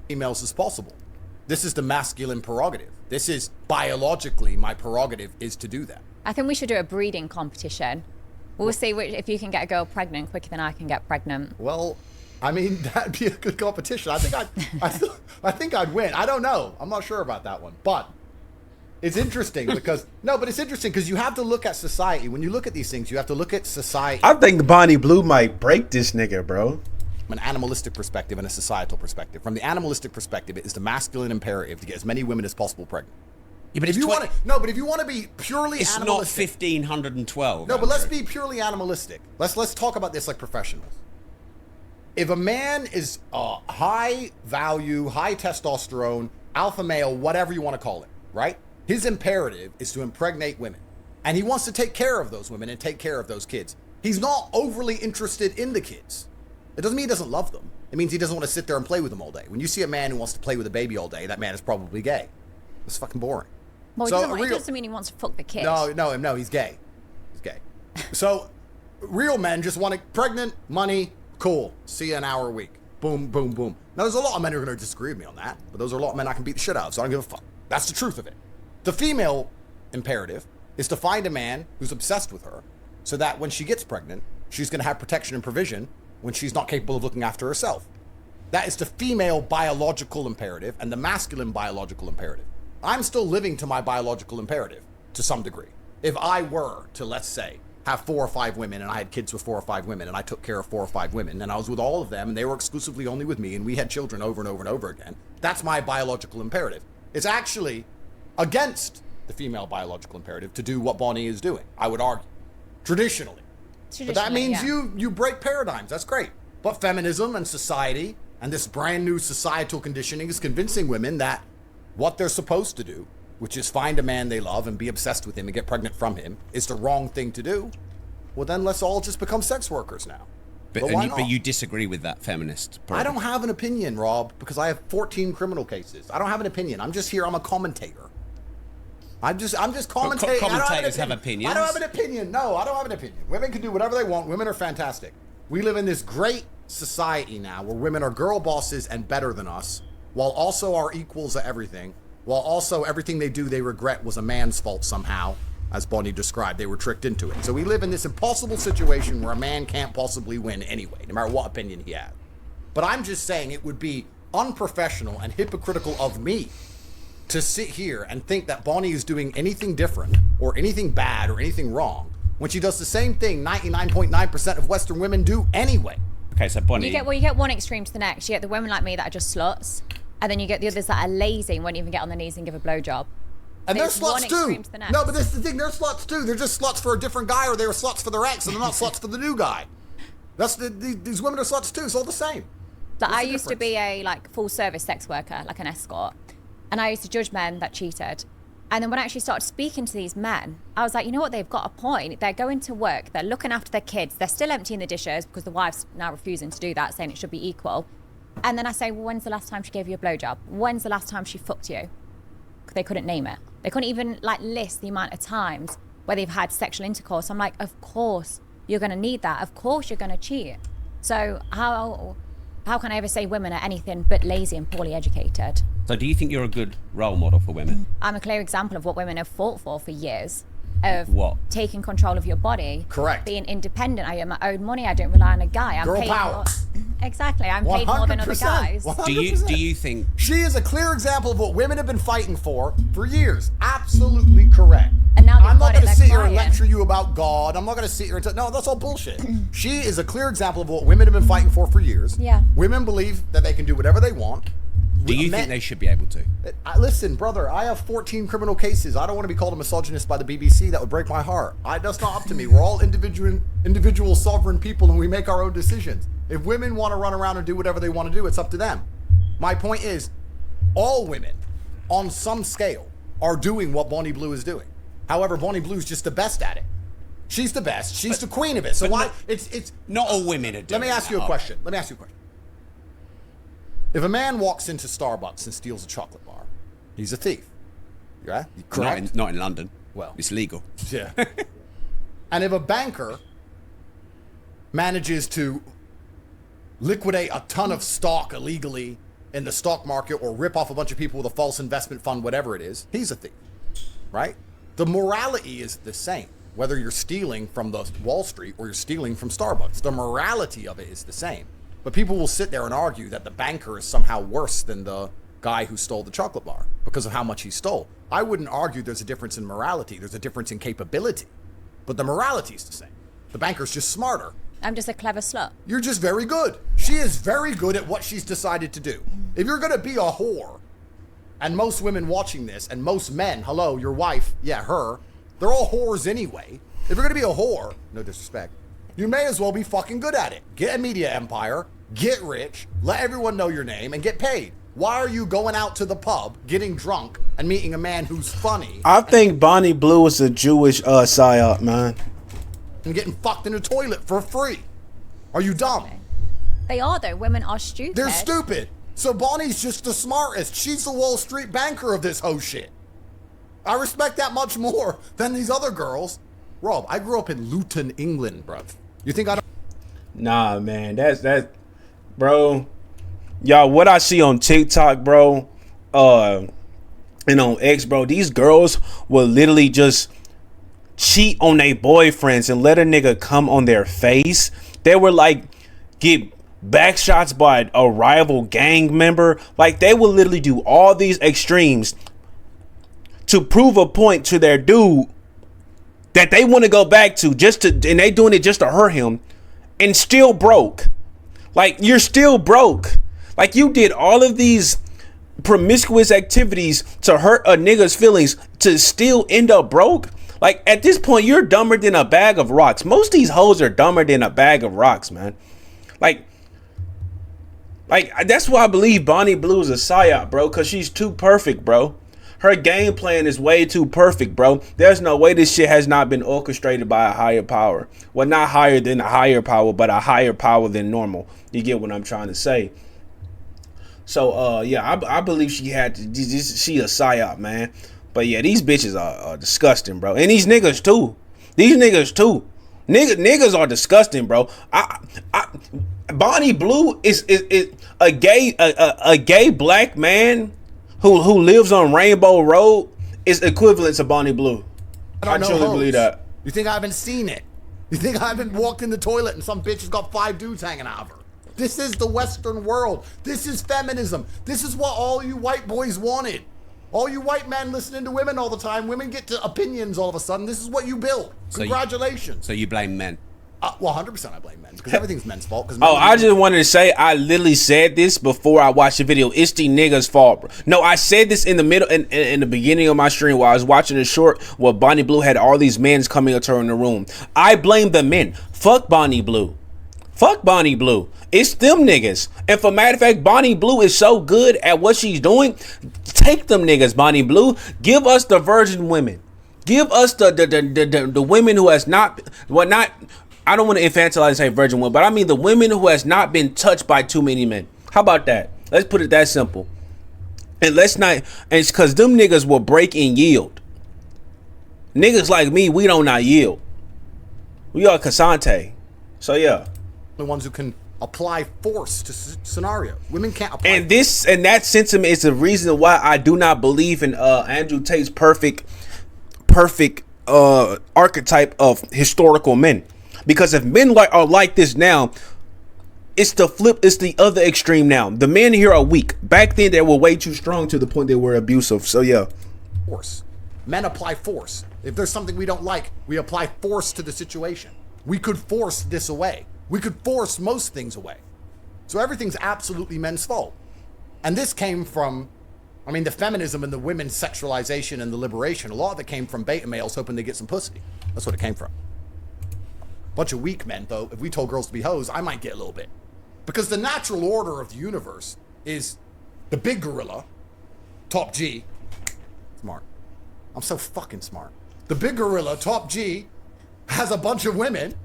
Females as possible. This is the masculine prerogative. This is biologically my prerogative is to do that. I think we should do a breeding competition. We'll see if you can get a girl pregnant quicker than I can get pregnant. Well, I mean, that'd be a good competition. I think I'd win. I don't know. I'm not sure about that one, but it's interesting because it's interesting because you have to look at society. When you look at these things, you have to look at society. I think Bonnie Blue might break this nigga, bro. From an animalistic perspective and a societal perspective. From the animalistic perspective, it is the masculine imperative to get as many women as possible pregnant. Yeah, but if you want to be purely it's animalistic, not 1,512. No, but let's be purely animalistic. Let's talk about this like professionals. If a man is high value, high testosterone, alpha male, whatever you want to call it, right? His imperative is to impregnate women. And he wants to take care of those women and take care of those kids. He's not overly interested in the kids. It doesn't mean he doesn't love them. It means he doesn't want to sit there and play with them all day. When you see a man who wants to play with a baby all day, that man is probably gay. It's fucking boring. Well, it doesn't mean he wants to fuck the kid. No, he's gay. He's gay. So, real men just want to pregnant, money, cool. See you an hour a week. Boom, boom, boom. Now, there's a lot of men who are going to disagree with me on that, but those are a lot of men I can beat the shit out of, so I don't give a fuck. That's the truth of it. The female imperative is to find a man who's obsessed with her so that when she gets pregnant, she's going to have protection and provision when she's not capable of looking after herself. That is the female biological imperative and the masculine biological imperative. I'm still living to my biological imperative to some degree. If I were to, let's say, have 4 or 5 women and I had kids with 4 or 5 women and I took care of 4 or 5 women and I was with all of them and they were exclusively only with me and we had children over and over and over again, that's my biological imperative. It's actually against the female biological imperative to do what Bonnie is doing, I would argue, traditionally. But that means you break paradigms. That's great. But feminism and society and this brand new societal conditioning is convincing women that what they're supposed to do, which is find a man they love and be obsessed with him and get pregnant from him, is the wrong thing to do. Well, then let's all just become sex workers now. But you disagree with that feminist program. I don't have an opinion, Rob, because I have 14 criminal cases. I don't have an opinion. I'm just here. I'm a commentator. I'm just commentating. Commentators have opinions. I don't have an opinion. No, I don't have an opinion. Women can do whatever they want. Women are fantastic. We live in this great society now where women are girl bosses and better than us, while also are equals at everything, while also everything they do they regret was a man's fault somehow, as Bonnie described. They were tricked into it. So we live in this impossible situation where a man can't possibly win anyway, no matter what opinion he has. But I'm just saying it would be unprofessional and hypocritical of me to sit here and think that Bonnie is doing anything different or anything bad or anything wrong when she does the same thing 99.9% of Western women do anyway. Okay, so Bonnie... You get one extreme to the next. You get the women like me that are just sluts, and then you get the others that are lazy and won't even get on their knees and give a blowjob. And they're sluts too. No, but this is the thing. They're sluts too. They're just sluts for a different guy, or they were sluts for their ex, and they're not sluts for the new guy. These women are sluts too. It's all the same. Like, What's I the used to difference? be a like full service sex worker, like an escort, and I used to judge men that cheated. And then when I actually started speaking to these men, I was like, you know what? They've got a point. They're going to work. They're looking after their kids. They're still emptying the dishes because the wife's now refusing to do that, saying it should be equal. And then I say, well, when's the last time she gave you a blowjob? When's the last time she fucked you? They couldn't name it. They couldn't even like list the amount of times where they've had sexual intercourse. I'm like, of course you're going to need that. Of course you're going to cheat. So how can I ever say women are anything but lazy and poorly educated? So do you think you're a good role model for women? I'm a clear example of what women have fought for years. Of What? taking control of your body. Correct. Being independent. I earn my own money. I don't rely on a guy. I'm Girl paid power. more. Exactly. I'm paid more than other 100%. guys. 100%. Do you think She is a clear example of what women have been fighting for years. Absolutely correct. And now they've I'm not got it, going to they're sit here and crying. lecture you about God. I'm not going to sit here and no, that's all bullshit. She is a clear example of what women have been fighting for years. Yeah. Women believe that they can do whatever they want. do you think they should be able to? Listen, brother, I have 14 criminal cases. I don't want to be called a misogynist by the BBC. That would break my heart. That's not up to me. We're all individual sovereign people, and we make our own decisions. If women want to run around and do whatever they want to do, it's up to them. My point is, all women, on some scale, are doing what Bonnie Blue is doing. However, Bonnie Blue's just the best at it. She's the best. She's the queen of it. So why? It's Not all women are doing Let me ask you a that, are question. If a man walks into Starbucks and steals a chocolate bar, he's a thief. Yeah? they? Correct? Not in London. Well. It's legal. Yeah. And if a banker manages to liquidate a ton of stock illegally in the stock market or rip off a bunch of people with a false investment fund, whatever it is, he's a thief. Right? The morality is the same, whether you're stealing from the Wall Street or you're stealing from Starbucks. The morality of it is the same. But people will sit there and argue that the banker is somehow worse than the guy who stole the chocolate bar because of how much he stole. I wouldn't argue there's a difference in morality. There's a difference in capability. But the morality is the same. The banker's just smarter. I'm just a clever slut. You're just very good. She is very good at what she's decided to do. If you're going to be a whore, and most women watching this, and most men, hello, your wife, yeah, her, they're all whores anyway. If you're going to be a whore, no disrespect, you may as well be fucking good at it. Get a media empire, get rich, let everyone know your name, and get paid. Why are you going out to the pub, getting drunk, and meeting a man who's funny, I think Bonnie Blue is a Jewish psyop, man. and getting fucked in the toilet for free? Are you dumb? They are though. Women are stupid. They're stupid. So Bonnie's just the smartest. She's the Wall Street banker of this whole shit. I respect that much more than these other girls. Rob, I grew up in Luton, England, bruv. You think I don't? Nah, man, that's bro. Y'all, what I see on TikTok, bro, and on X, bro, these girls will literally just cheat on their boyfriends and let a nigga come on their face. They were like get backshots by a rival gang member. Like they will literally do all these extremes to prove a point to their dude that they want to go back to, and they doing it just to hurt him, and still broke. Like you're still broke. Like you did all of these promiscuous activities to hurt a nigga's feelings to still end up broke. Like at this point, you're dumber than a bag of rocks. Most of these hoes are dumber than a bag of rocks, man. Like that's why I believe Bonnie Blue is a psyop, bro, because she's too perfect, bro. Her game plan is way too perfect, bro. There's no way this shit has not been orchestrated by a higher power. Well, not higher than a higher power, but a higher power than normal. You get what I'm trying to say? So, yeah, I believe she a psyop, man. But yeah, these bitches are disgusting, bro. And these niggas too. Niggas are disgusting, bro. Bonnie Blue is a gay black man who lives on Rainbow Road is equivalent to Bonnie Blue. I truly believe that. You think I haven't seen it? You think I haven't walked in the toilet and some bitch has got 5 dudes hanging out of her? This is the Western world. This is feminism. This is what all you white boys wanted. All you white men listening to women all the time. Women get to opinions all of a sudden. This is what you built. Congratulations. So you blame men? Well, 100% I blame men because everything's men's fault. I just wanted to say I literally said this before I watched the video. It's the niggas' fault, bro. No, I said this in the middle, in the beginning of my stream while I was watching the short where Bonnie Blue had all these men coming up to her in the room. I blame the men. Fuck Bonnie Blue. Fuck Bonnie Blue. It's them niggas. And for matter of fact, Bonnie Blue is so good at what she's doing. Take them niggas, Bonnie Blue. Give us the virgin women. Give us the women who has not, well, not, I don't want to infantilize and say virgin women, but I mean the women who has not been touched by too many men. How about that? Let's put it that simple. And let's not, and it's because them niggas will break and yield. Niggas like me, we don't not yield. We are Cassante. So yeah. The ones who can apply force to scenario. Women can't apply. And this and that sentiment is the reason why I do not believe in Andrew Tate's perfect archetype of historical men. Because if men are like this now, it's the flip, it's the other extreme now. The men here are weak. Back then they were way too strong to the point they were abusive. So yeah. Force. Men apply force. If there's something we don't like, we apply force to the situation. We could force this away. We could force most things away. So everything's absolutely men's fault. And this came from, I mean, the feminism and the women's sexualization and the liberation, a lot of it came from beta males hoping to get some pussy. That's what it came from. Bunch of weak men, though. If we told girls to be hoes, I might get a little bit. Because the natural order of the universe is the big gorilla, top G. Smart. I'm so fucking smart. The big gorilla, top G, has a bunch of women,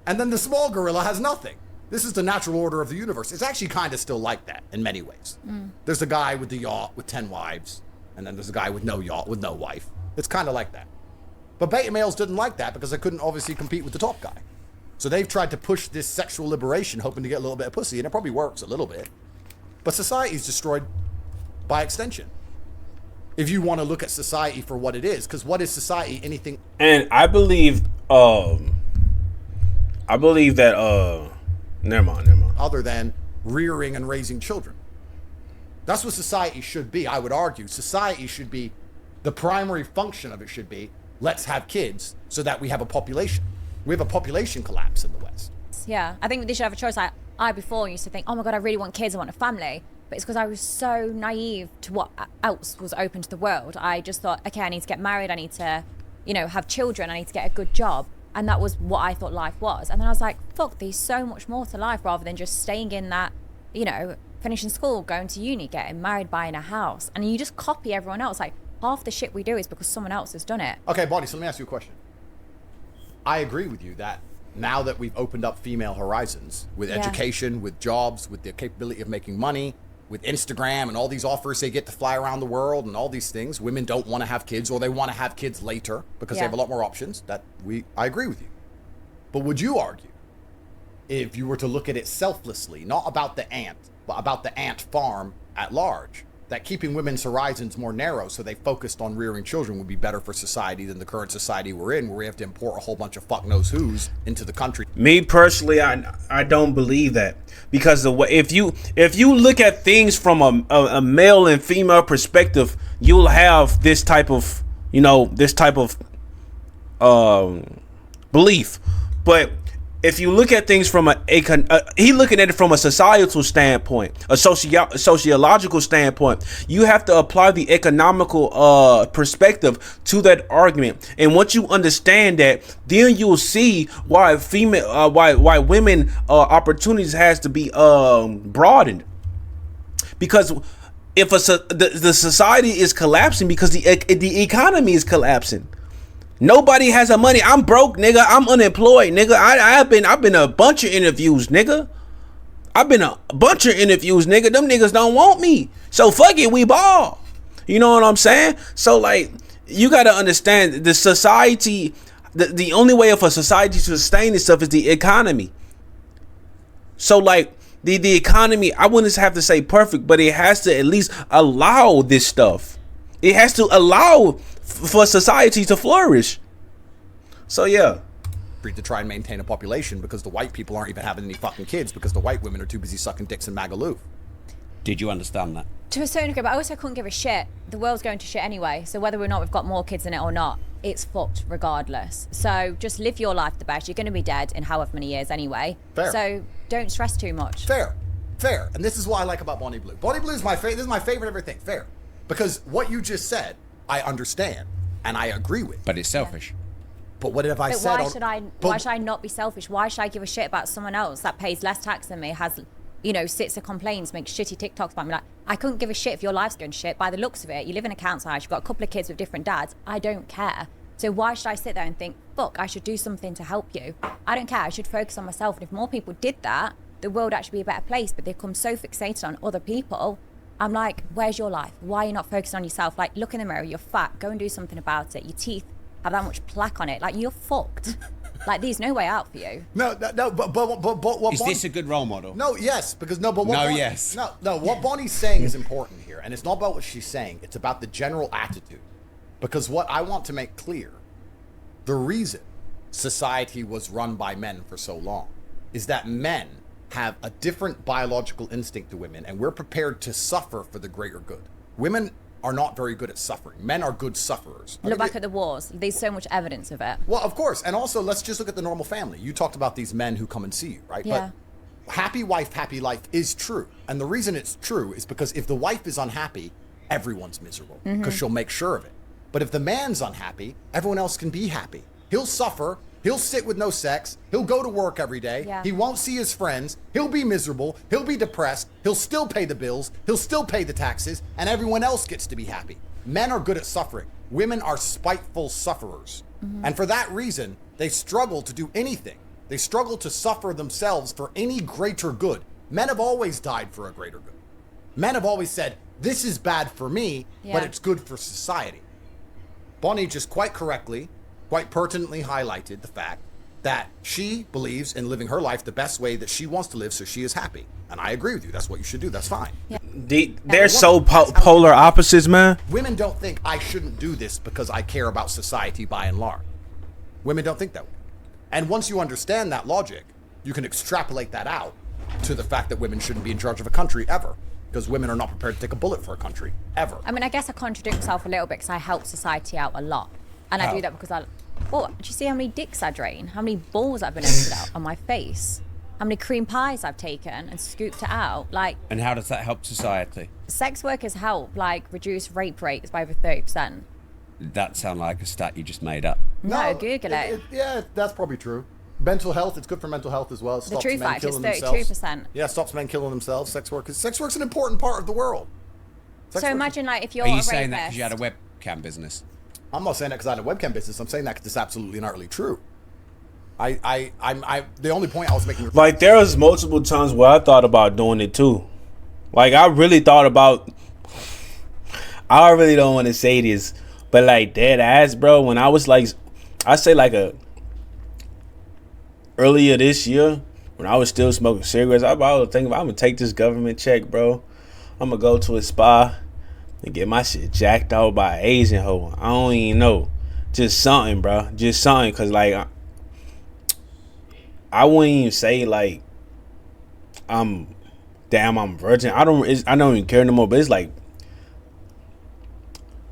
and then the small gorilla has nothing. This is the natural order of the universe. It's actually kind of still like that in many ways. There's a guy with the yacht with 10 wives, and then there's a guy with no yacht with no wife. It's kind of like that. But beta males didn't like that because they couldn't obviously compete with the top guy. So they've tried to push this sexual liberation, hoping to get a little bit of pussy, and it probably works a little bit. But society's destroyed by extension. If you want to look at society for what it is, because what is society? Anything. And I believe that never mind. Other than rearing and raising children. That's what society should be, I would argue. Society should be, the primary function of it should be, let's have kids so that we have a population. We have a population collapse in the West. Yeah, I think they should have a choice. I before used to think, oh my God, I really want kids, I want a family. But it's because I was so naive to what else was open to the world. I just thought, okay, I need to get married, I need to, have children, I need to get a good job. And that was what I thought life was. And then I was like, fuck, there's so much more to life rather than just staying in that, finishing school, going to uni, getting married, buying a house. And you just copy everyone else. Like, half the shit we do is because someone else has done it. Okay, Bonnie, so let me ask you a question. I agree with you that now that we've opened up female horizons with education, with jobs, with the capability of making money, with Instagram and all these offers they get to fly around the world and all these things, women don't want to have kids, or they want to have kids later because they have a lot more options. I agree with you. But would you argue, if you were to look at it selflessly, not about the ant, but about the ant farm at large, that keeping women's horizons more narrow so they focused on rearing children would be better for society than the current society we're in, where we have to import a whole bunch of fuck knows who's into the country? Me personally, I don't believe that, because the way if you look at things from a male and female perspective, you'll have this type of belief. But if you look at things from he looking at it from a societal standpoint, a sociological standpoint, you have to apply the economical perspective to that argument. And once you understand that, then you'll see why why women opportunities has to be broadened. Because if the society is collapsing because the economy is collapsing. Nobody has the money. I'm broke, nigga. I'm unemployed, nigga. I've been a bunch of interviews, nigga. Them niggas don't want me. So fuck it, we ball. You know what I'm saying? So like, you gotta understand the society. The only way of a society to sustain itself is the economy. So like the economy, I wouldn't have to say perfect, but it has to at least allow this stuff. It has to allow for society to flourish. So yeah, to try and maintain a population, because the white people aren't even having any fucking kids because the white women are too busy sucking dicks in Magaluf. Did you understand that? To a certain degree, but I also couldn't give a shit. The world's going to shit anyway, so whether or not we've got more kids in it or not, it's fucked regardless. So just live your life the best. You're going to be dead in however many years anyway. Fair. So don't stress too much. Fair. And this is what I like about Bonnie Blue. Bonnie Blue is my favorite. This is my favorite everything. Fair. Because what you just said, I understand and I agree with. But it's selfish. But what have I But said? why should I not be selfish? Why should I give a shit about someone else that pays less tax than me, has, sits and complains, makes shitty TikToks about me? Like, I couldn't give a shit if your life's going shit. By the looks of it, you live in a council house, you've got a couple of kids with different dads. I don't care. So why should I sit there and think, fuck, I should do something to help you? I don't care. I should focus on myself. And if more people did that, the world would actually be a better place. But they become so fixated on other people. I'm like, where's your life? Why are you not focused on yourself? Like, look in the mirror, you're fat, go and do something about it. Your teeth have that much plaque on it. Like, you're fucked. Like, there's no way out for you. No, but what Is this a good role model? No, yes, because what Bonnie's saying is important here, and it's not about what she's saying. It's about the general attitude. Because what I want to make clear, the reason society was run by men for so long is that men have a different biological instinct to women, and we're prepared to suffer for the greater good. Women are not very good at suffering. Men are good sufferers. Look back at the wars. There's so much evidence of it. Well, of course. And also, let's just look at the normal family. You talked about these men who come and see you, right? Yeah. But happy wife, happy life is true. And the reason it's true is because if the wife is unhappy, everyone's miserable because she'll make sure of it. But if the man's unhappy, everyone else can be happy. He'll suffer. He'll sit with no sex. He'll go to work every day. Yeah. He won't see his friends. He'll be miserable. He'll be depressed. He'll still pay the bills. He'll still pay the taxes. And everyone else gets to be happy. Men are good at suffering. Women are spiteful sufferers. And for that reason, they struggle to do anything. They struggle to suffer themselves for any greater good. Men have always died for a greater good. Men have always said, this is bad for me, but it's good for society. Bonnie just quite correctly, quite pertinently highlighted the fact that she believes in living her life the best way that she wants to live so she is happy. And I agree with you. That's what you should do. That's fine. Yeah. They're so polar opposites, man. Women don't think I shouldn't do this because I care about society by and large. Women don't think that way. And once you understand that logic, you can extrapolate that out to the fact that women shouldn't be in charge of a country ever. Because women are not prepared to take a bullet for a country, ever. I mean, I guess I contradict myself a little bit because I help society out a lot. And I do that because do you see how many dicks I drain? How many balls I've been emptied out on my face? How many cream pies I've taken and scooped it out? Like, And how does that help society? sex workers help, like, reduce rape rates by over 30%. That sound like a stat you just made up. No, Google it. Yeah, that's probably true. Mental health, it's good for mental health as well. It The stops true men fact is killing 32%. themselves. Yeah, stops men killing themselves. Sex work's an important part of the world. So imagine, like, if you're Are a you saying that rapist. because you had a webcam business? I'm not saying that because I had a webcam business. I'm saying that because it's absolutely and utterly true. The only point I was making. Like, there was multiple times where I thought about doing it too. Like, I really thought about. I really don't want to say this, but like dead ass, bro. When I was like, I say like earlier this year, when I was still smoking cigarettes, I was thinking I'm gonna take this government check, bro. I'm gonna go to a spa and get my shit jacked out by an Asian hoe. I don't even know. Just something, bro. Just something. Cause like I wouldn't even say like I'm virgin. I don't even care no more. But it's like,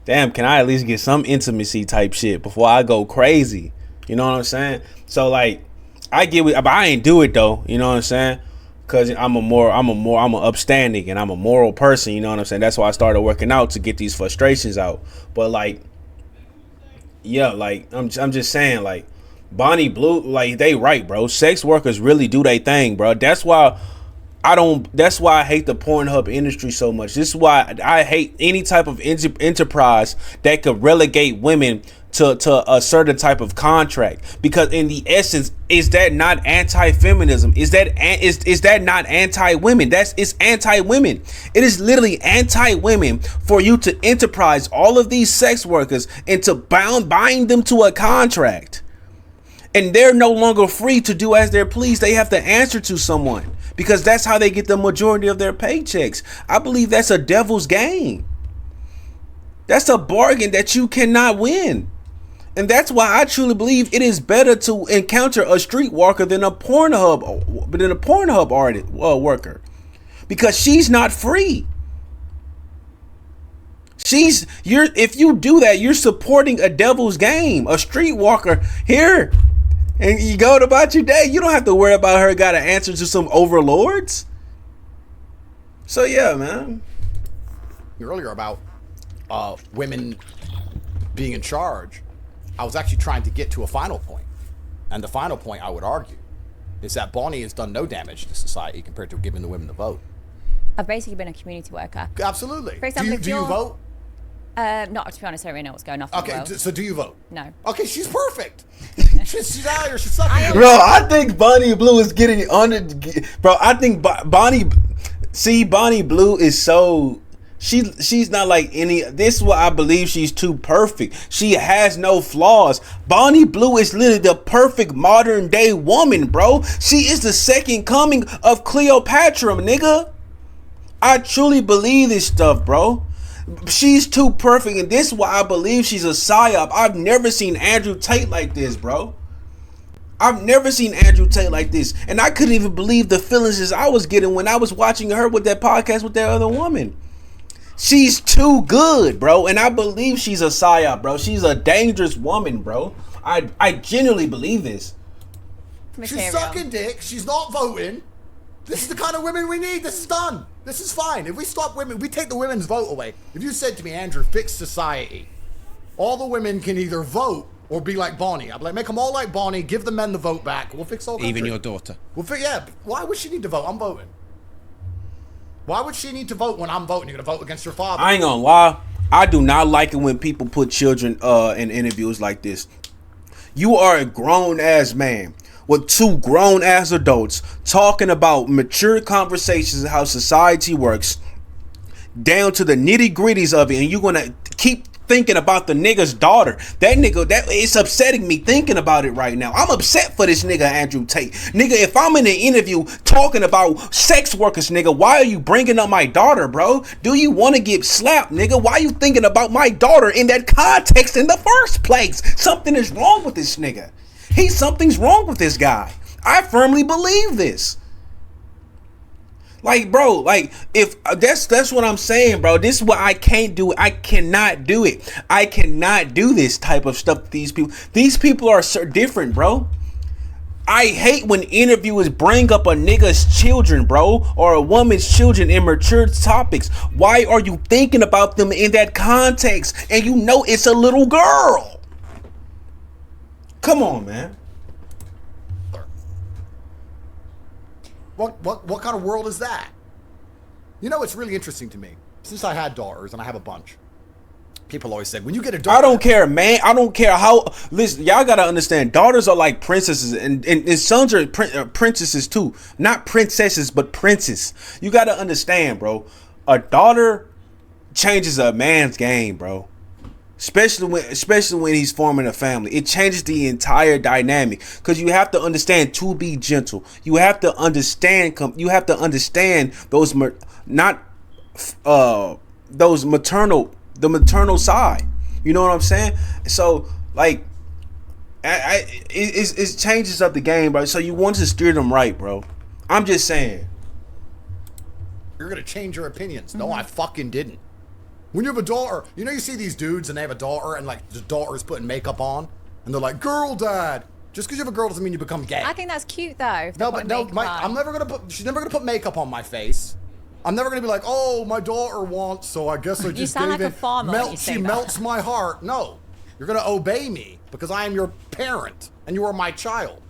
damn, can I at least get some intimacy type shit before I go crazy? You know what I'm saying? So like, I get it, but I ain't do it though. You know what I'm saying? Cause I'm an upstanding and I'm a moral person. You know what I'm saying? That's why I started working out, to get these frustrations out. But like, yeah, like I'm just saying, like, Bonnie Blue, like, they right, bro. Sex workers really do their thing, bro. That's why I hate the Pornhub industry so much. This is why I hate any type of enterprise that could relegate women to a certain type of contract. Because in the essence, is that not anti-feminism? Is that not anti-women? It's anti-women. It is literally anti-women for you to enterprise all of these sex workers and to bind them to a contract. And they're no longer free to do as they please. They have to answer to someone, because that's how they get the majority of their paychecks. I believe that's a devil's game. That's a bargain that you cannot win. And that's why I truly believe it is better to encounter a streetwalker than a Pornhub worker, because she's not free. If you do that, you're supporting a devil's game. A streetwalker here, and you go about your day. You don't have to worry about her got to answer to some overlords. So yeah, man. Earlier about women being in charge. I was actually trying to get to a final point. And the final point, I would argue, is that Bonnie has done no damage to society compared to giving the women the vote. I've basically been a community worker. Absolutely. For example, do you vote? Not to be honest, I don't really know what's going on in the Okay, world. so do you vote? No. Okay, she's perfect. she's out here. She's sucking. Bro, I think Bonnie Blue is getting under. Bro, I think Bonnie Blue is so. She's not like any. This is what I believe. She's too perfect. She has no flaws. Bonnie Blue is literally the perfect modern day woman, bro. She is the second coming of Cleopatra, nigga. I truly believe this stuff, bro. She's too perfect, and this is why I believe she's a psyop. I've never seen Andrew Tate like this, bro. I've never seen Andrew Tate like this, and I couldn't even believe the feelings I was getting when I was watching her with that podcast with that other woman. She's too good, bro, and I believe she's a psyop, bro. She's a dangerous woman, bro. I genuinely believe this. She's sucking dick. She's not voting. This is the kind of women we need. This is done. This is fine. If we stop women, we take the women's vote away. If you said to me, Andrew, fix society, all the women can either vote or be like Bonnie. I'd be like, make them all like Bonnie, give the men the vote back. We'll fix all country. Even your daughter. Yeah. Why would she need to vote? I'm voting. Why would she need to vote when I'm voting? You're going to vote against your father. I ain't gonna lie. I do not like it when people put children in interviews like this. You are a grown-ass man with two grown-ass adults talking about mature conversations and how society works down to the nitty-gritties of it, and you're gonna keep thinking about the nigga's daughter. That it's upsetting me thinking about it right now. I'm upset for this nigga Andrew Tate. Nigga, if I'm in an interview talking about sex workers, nigga, why are you bringing up my daughter, bro? Do you want to get slapped, nigga? Why are you thinking about my daughter in that context in the first place? Something is wrong with this nigga. Something's wrong with this guy. I firmly believe this. Like, bro, like, if that's what I'm saying, bro. This is what I can't do. I cannot do it. I cannot do this type of stuff to these people. These people are so different, bro. I hate when interviewers bring up a nigga's children, bro, or a woman's children in mature topics. Why are you thinking about them in that context? And you know it's a little girl. Come on, man. What kind of world is that? You know, it's really interesting to me. Since I had daughters, and I have a bunch, people always say, when you get a daughter... I don't care, man. I don't care how... Listen, y'all got to understand, daughters are like princesses, and sons are princesses too. Not princesses, but princes. You got to understand, bro. A daughter changes a man's game, bro. Especially when he's forming a family. It changes the entire dynamic, because you have to understand to be gentle. You have to understand those maternal side. You know what I'm saying? So like it changes up the game, bro. So you want to steer them right, bro. I'm just saying. You're gonna change your opinions. No, I fucking didn't. When you have a daughter, you know, you see these dudes and they have a daughter and like the daughter's putting makeup on and they're like, girl dad. Just because you have a girl doesn't mean you become gay. I think that's cute though. No, but no, she's never gonna put makeup on my face. I'm never gonna be like, oh, my daughter wants, so I guess I just You sound gave like a farmer when you say she that. melts my heart. No, you're gonna obey me because I am your parent and you are my child.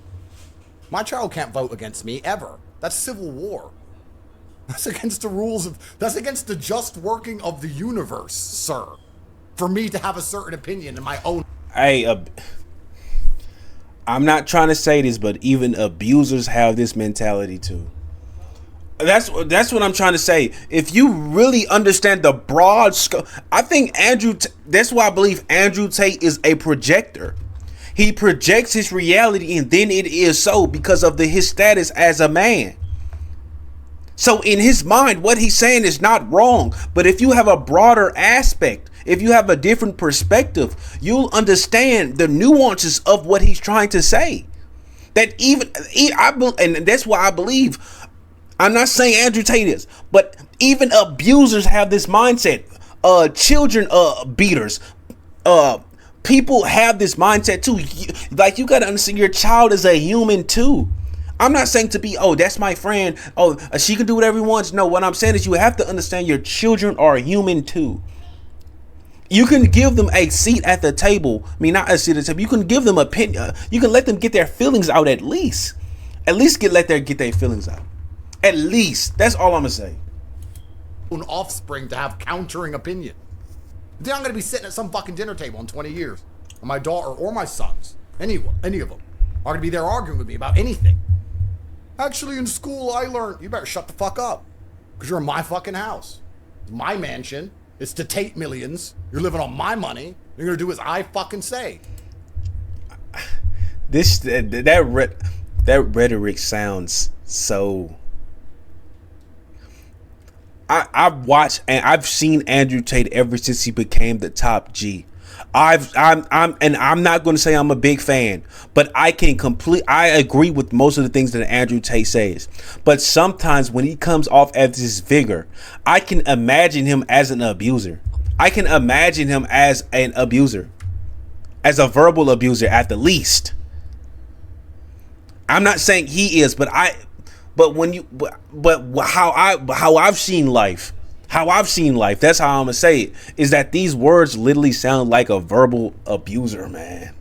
My child can't vote against me ever. That's civil war. That's against the rules that's against the just working of the universe, sir. For me to have a certain opinion in my own. Hey, I'm not trying to say this, but even abusers have this mentality too. That's what I'm trying to say. If you really understand the broad scope, I think that's why I believe Andrew Tate is a projector. He projects his reality, and then it is so because of his status as a man. So in his mind, what he's saying is not wrong. But if you have a broader aspect, if you have a different perspective, you'll understand the nuances of what he's trying to say. And that's why I believe, I'm not saying Andrew Tate is, but even abusers have this mindset. Children beaters, people have this mindset too. Like, you got to understand, your child is a human too. I'm not saying to be, oh, that's my friend, oh, she can do whatever she wants. No, what I'm saying is you have to understand your children are human too. You can give them a seat at the table. I mean, not a seat at the table. You can give them opinion. You can let them get their feelings out at least. At least get their feelings out. At least. That's all I'm gonna say. An offspring to have countering opinion. Then I'm gonna be sitting at some fucking dinner table in 20 years, and my daughter or my sons, any of them, are gonna be there arguing with me about anything. Actually, in school, I learned. You better shut the fuck up, because you're in my fucking house. It's my mansion. It's the Tate millions. You're living on my money. You're gonna do as I fucking say. That rhetoric sounds so. I've watched and I've seen Andrew Tate ever since he became the top G. I'm not going to say I'm a big fan, but I agree with most of the things that Andrew Tate says. But sometimes when he comes off as this vigor, I can imagine him as an abuser. I can imagine him as an abuser, as a verbal abuser at the least. I'm not saying he is, but how I've seen life, that's how I'm gonna say it, is that these words literally sound like a verbal abuser, man.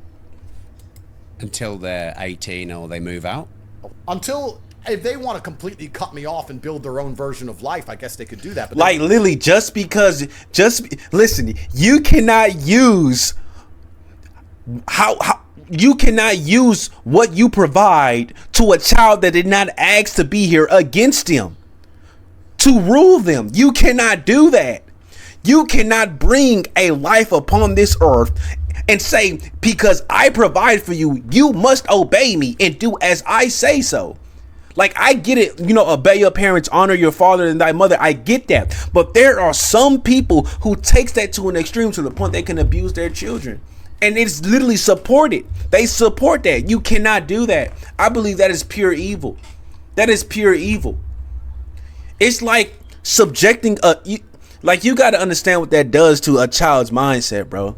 Until they're 18 or they move out. If they want to completely cut me off and build their own version of life, I guess they could do that. But like literally, listen, you cannot use you cannot use what you provide to a child that did not ask to be here against him, to rule them. You cannot do that. You cannot bring a life upon this earth and say, because I provide for you, you must obey me and do as I say so. Like, I get it, obey your parents, honor your father and thy mother. I get that. But there are some people who takes that to an extreme, to the point they can abuse their children. And it's literally supported. They support that. You cannot do that. I believe that is pure evil. That is pure evil. It's like subjecting you got to understand what that does to a child's mindset, bro.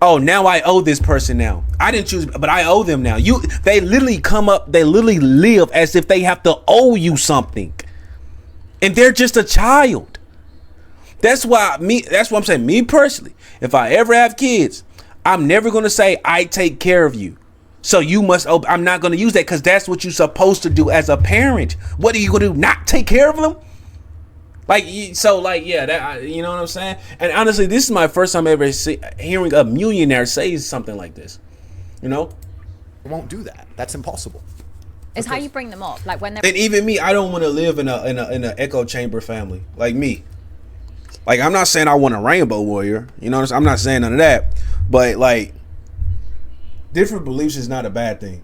Oh, now I owe this person now. I didn't choose, but I owe them now. They literally live as if they have to owe you something. And they're just a child. That's what I'm saying. Me personally, if I ever have kids, I'm never going to say I take care of you, so you must. I'm not going to use that, because that's what you're supposed to do as a parent. What are you going to do? Not take care of them? You know what I'm saying? And honestly, this is my first time ever hearing a millionaire say something like this. I won't do that. That's impossible. It's how you bring them up. Like when they're. And even me, I don't want to live in a echo chamber family like me. Like, I'm not saying I want a rainbow warrior. You know what I'm saying? I'm not saying none of that. But, different beliefs is not a bad thing.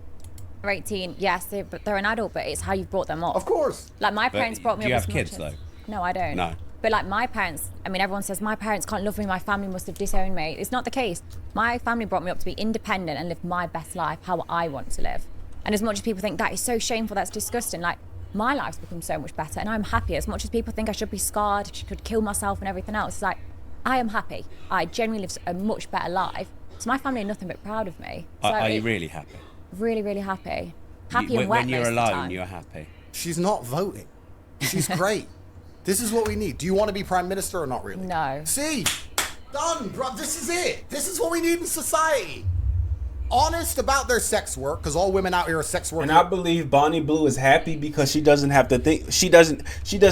They're 18, yes, they're an adult, but it's how you've brought them up. Of course. Like, my parents brought me up. Do you have kids, though? No, I don't. No. But, my parents, everyone says my parents can't love me, my family must have disowned me. It's not the case. My family brought me up to be independent and live my best life, how I want to live. And as much as people think that is so shameful, that's disgusting, my life's become so much better and I'm happy. As much as people think I should be scarred, could kill myself and everything else, it's I am happy. I genuinely live a much better life. So my family are nothing but proud of me. So are you really happy? Really, really happy. Happy and wet when you're most of the alone, time. you're happy. She's not voting. She's great. This is what we need. Do you want to be prime minister or not really? No. See? Done, bro. This is it. This is what we need in society. Honest about their sex work, because all women out here are sex workers. And I believe Bonnie Blue is happy because she doesn't have to think. She does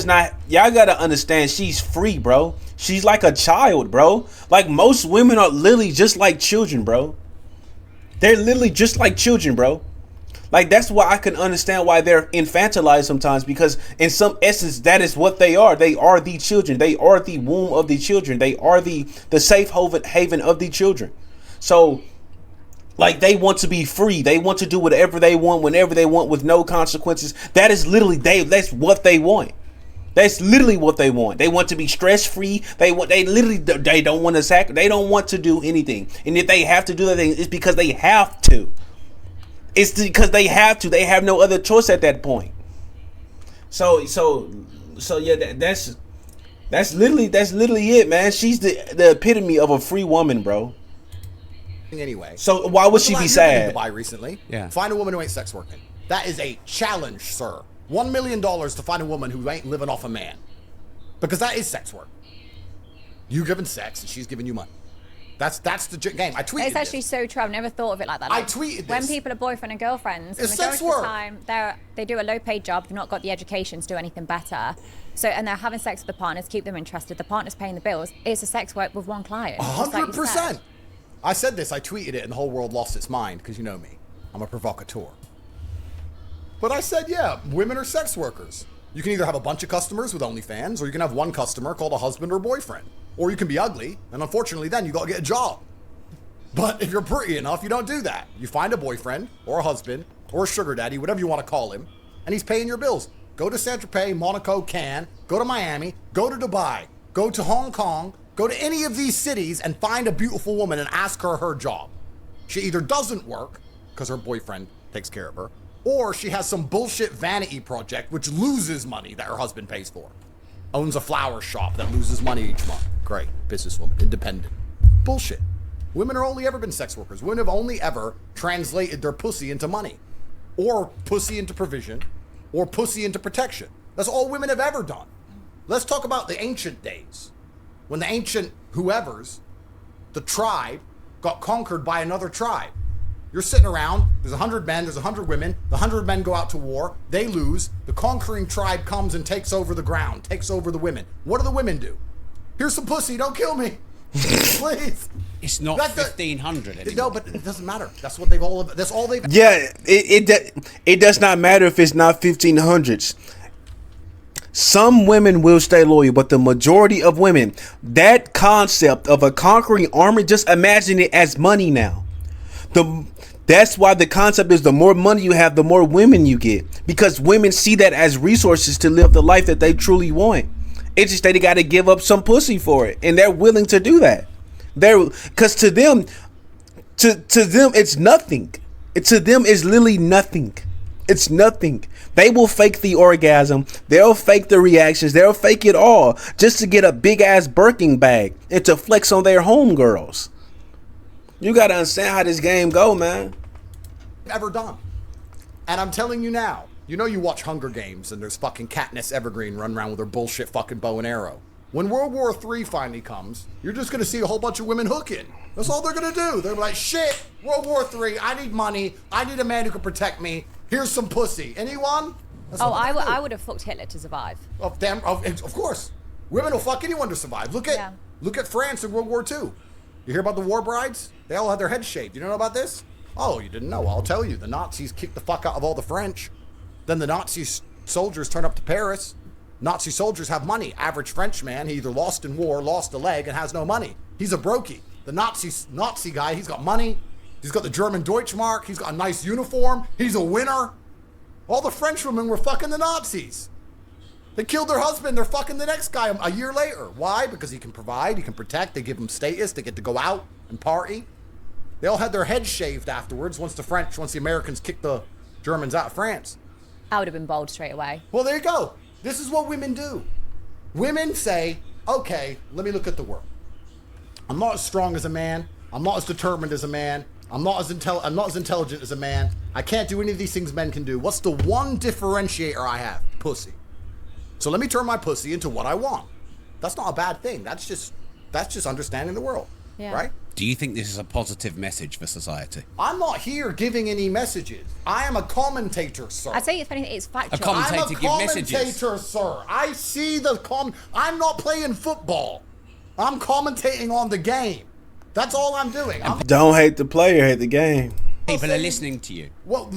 not. Y'all gotta understand, she's free, bro. She's like a child, bro. Like, most women are literally just like children, bro. They're literally just like children, bro. Like, that's why I can understand why they're infantilized sometimes, because in some essence, that is what they are. They are the children. They are the womb of the children. They are the safe haven of the children. So, they want to be free. They want to do whatever they want, whenever they want, with no consequences. That is literally that's what they want. That's literally what they want. They want to be stress free. They don't want to they don't want to do anything. And if they have to do that thing, it's because they have to. It's because they have to. They have no other choice at that point. So yeah, that's literally it, man. She's the epitome of a free woman, bro. Anyway. So why would she be sad? Dubai recently. Yeah. Find a woman who ain't sex working. That is a challenge, sir. $1 million to find a woman who ain't living off a man. Because that is sex work. You giving sex and she's giving you money. That's the game. I tweeted It's actually this. so true. I've never thought of it like that. I Like, tweeted when this. people are boyfriend and girlfriends, the It's sex majority of the work. time they do a low-paid job. They've not got the education to do anything better. So, and they're having sex with the partners, keep them interested. The partner's paying the bills. It's a sex work with one client. just like you said. 100%. I said this. I tweeted it, and the whole world lost its mind because you know me. I'm a provocateur. But I said, yeah, women are sex workers. You can either have a bunch of customers with OnlyFans, or you can have one customer called a husband or boyfriend. Or you can be ugly, and unfortunately then you gotta get a job. But if you're pretty enough, you don't do that. You find a boyfriend, or a husband, or a sugar daddy, whatever you want to call him, and he's paying your bills. Go to Saint-Tropez, Monaco, Cannes, go to Miami, go to Dubai, go to Hong Kong, go to any of these cities and find a beautiful woman and ask her job. She either doesn't work, because her boyfriend takes care of her, or she has some bullshit vanity project which loses money that her husband pays for. Owns a flower shop that loses money each month. Great. Businesswoman. Independent. Bullshit. Women have only ever been sex workers. Women have only ever translated their pussy into money. Or pussy into provision. Or pussy into protection. That's all women have ever done. Let's talk about the ancient days. When the ancient whoever's, the tribe, got conquered by another tribe. You're sitting around, there's 100 men, there's 100 women, the 100 men go out to war, they lose, the conquering tribe comes and takes over the ground, takes over the women. What do the women do? Here's some pussy, don't kill me. Please. It's not 1500 anymore. No, but it doesn't matter. That's what they've all, that's all they've... Yeah, it does not matter if it's not 1500s. Some women will stay loyal, but the majority of women, that concept of a conquering army, just imagine it as money now. That's why the concept is the more money you have, the more women you get. Because women see that as resources to live the life that they truly want. It's just they got to give up some pussy for it. And they're willing to do that. Because to them, it's nothing. To them, it's literally nothing. It's nothing. They will fake the orgasm. They'll fake the reactions. They'll fake it all just to get a big ass Birkin bag and to flex on their homegirls. You gotta understand how this game go, man. Ever done. And I'm telling you now, you know you watch Hunger Games and there's fucking Katniss Evergreen running around with her bullshit fucking bow and arrow. When World War III finally comes, you're just gonna see a whole bunch of women hooking. That's all they're gonna do. They're like, shit, World War III, I need money. I need a man who can protect me. Here's some pussy. Anyone? I would have fucked Hitler to survive. Oh, damn, of course. Women will fuck anyone to survive. Look at France in World War II. You hear about the war brides? They all had their heads shaved. You know about this? Oh, you didn't know. I'll tell you. The Nazis kicked the fuck out of all the French. Then the Nazi soldiers turn up to Paris. Nazi soldiers have money. Average French man, he either lost in war, lost a leg, and has no money. He's a brokey. The Nazi guy, he's got money. He's got the German Deutschmark. He's got a nice uniform. He's a winner. All the French women were fucking the Nazis. They killed their husband. They're fucking the next guy a year later. Why? Because he can provide. He can protect. They give him status. They get to go out and party. They all had their heads shaved afterwards once the Americans kicked the Germans out of France. I would have been bold straight away. Well, there you go. This is what women do. Women say, okay, let me look at the world. I'm not as strong as a man. I'm not as determined as a man. I'm not as intelligent as a man. I can't do any of these things men can do. What's the one differentiator I have? Pussy. So let me turn my pussy into what I want. That's not a bad thing. That's just understanding the world, right? Do you think this is a positive message for society? I'm not here giving any messages. I am a commentator, sir. I'd say if anything, it's factual. A commentator give messages. I'm a commentator, sir. I see I'm not playing football. I'm commentating on the game. That's all I'm doing. Don't hate the player, hate the game. People are listening to you. Well,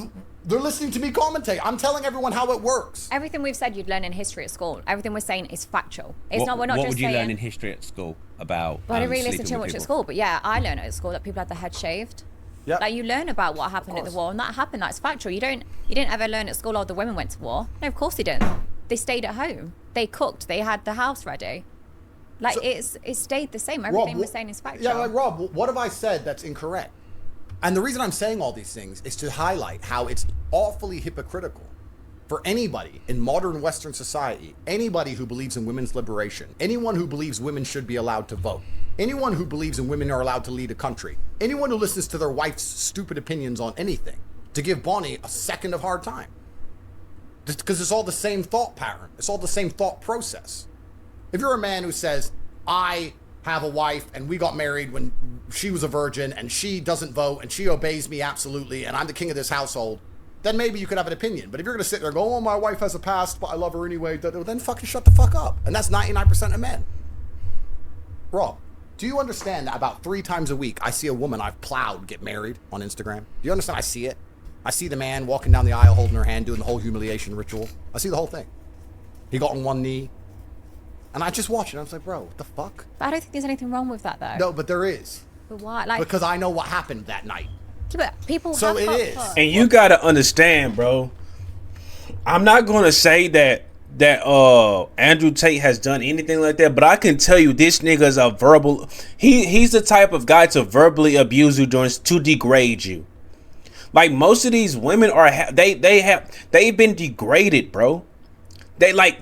they're listening to me commentate. I'm telling everyone how it works. Everything we've said you'd learn in history at school. Everything we're saying is factual. We're not what just would you saying, learn in history at school about? Well, I didn't really listen sleeping too with much at people? school, but yeah, I learned at school that people had their head shaved. Yeah. Like you learn about what happened at the war, and that happened. That's factual. You didn't ever learn at school, oh, the women went to war. No, of course they didn't. They stayed at home. They cooked. They had the house ready. Like So- it stayed the same. Everything Rob, we're saying is factual. Yeah, like Rob, what have I said that's incorrect? And the reason I'm saying all these things is to highlight how it's awfully hypocritical for anybody in modern Western society, anybody who believes in women's liberation, anyone who believes women should be allowed to vote, anyone who believes in women are allowed to lead a country, anyone who listens to their wife's stupid opinions on anything, to give Bonnie a second of hard time. Just because it's all the same thought pattern. It's all the same thought process. If you're a man who says, I have a wife and we got married when she was a virgin and she doesn't vote and she obeys me absolutely and I'm the king of this household, then maybe you could have an opinion. But if you're going to sit there and go, oh, my wife has a past, but I love her anyway, then fucking shut the fuck up. And that's 99% of men. Rob, do you understand that about 3 times a week I see a woman I've plowed get married on Instagram? Do you understand? I see it. I see the man walking down the aisle holding her hand, doing the whole humiliation ritual. I see the whole thing. He got on one knee. And I just watch it. I was like, bro, what the fuck? But I don't think there's anything wrong with that, though. No, but there is. But why? Like, because I know what happened that night. but people So have it got is. put. And you gotta understand, bro. I'm not gonna say that Andrew Tate has done anything like that, but I can tell you this nigga is a verbal. He's the type of guy to verbally abuse you, to degrade you. Like most of these women are, they've been degraded, bro. They like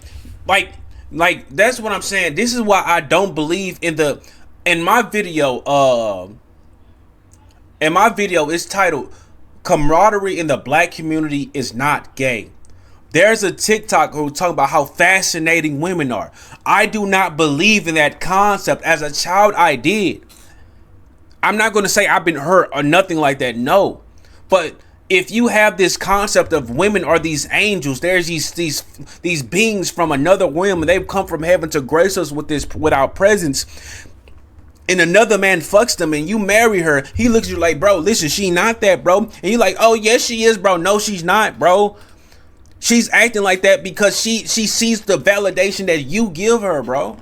that's what I'm saying. This is why I don't believe in my video. In my video, it's titled "Camaraderie in the Black Community is Not Gay." There's a TikTok who talking about how fascinating women are. I do not believe in that concept. As a child, I did. I'm not going to say I've been hurt or nothing like that. No, but if you have this concept of women are these angels, there's these beings from another realm, and they've come from heaven to grace us with our presence, and another man fucks them and you marry her, he looks at you like, bro, listen, she not that, bro. And you're like, oh yes she is, bro. No, she's not, bro. She's acting like that because she sees the validation that you give her, bro.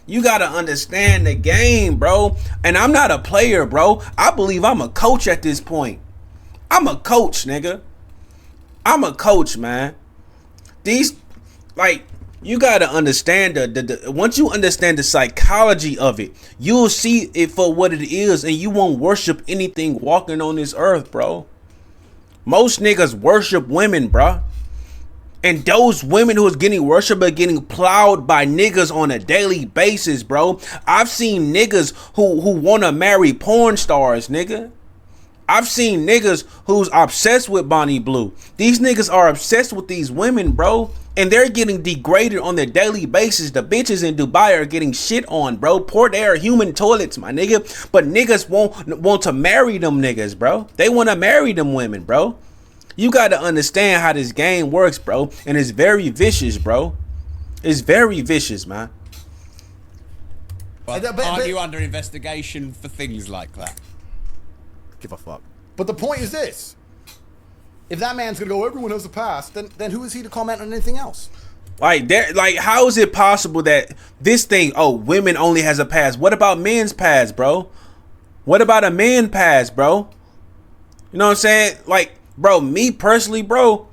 You gotta understand the game, bro. And I'm not a player, bro. I believe I'm a coach at this point. I'm a coach, nigga. I'm a coach, man. You gotta understand once you understand the psychology of it, you'll see it for what it is, and you won't worship anything walking on this earth, bro. Most niggas worship women, bro. And those women who is getting worshiped are getting plowed by niggas on a daily basis, bro. I've seen niggas who wanna marry porn stars, nigga. I've seen niggas who's obsessed with Bonnie Blue. These niggas are obsessed with these women, bro. And they're getting degraded on their daily basis. The bitches in Dubai are getting shit on, bro. They are human toilets, my nigga. But niggas want to marry them niggas, bro. They want to marry them women, bro. You got to understand how this game works, bro. And it's very vicious, bro. It's very vicious, man. But aren't you under investigation for things like that? Give a fuck. But the point is this. If that man's gonna go, everyone has a past, then who is he to comment on anything else? Like how is it possible that this thing, women only has a past? What about men's past, bro? What about a man past, bro? You know what I'm saying? Like, bro, me personally, bro,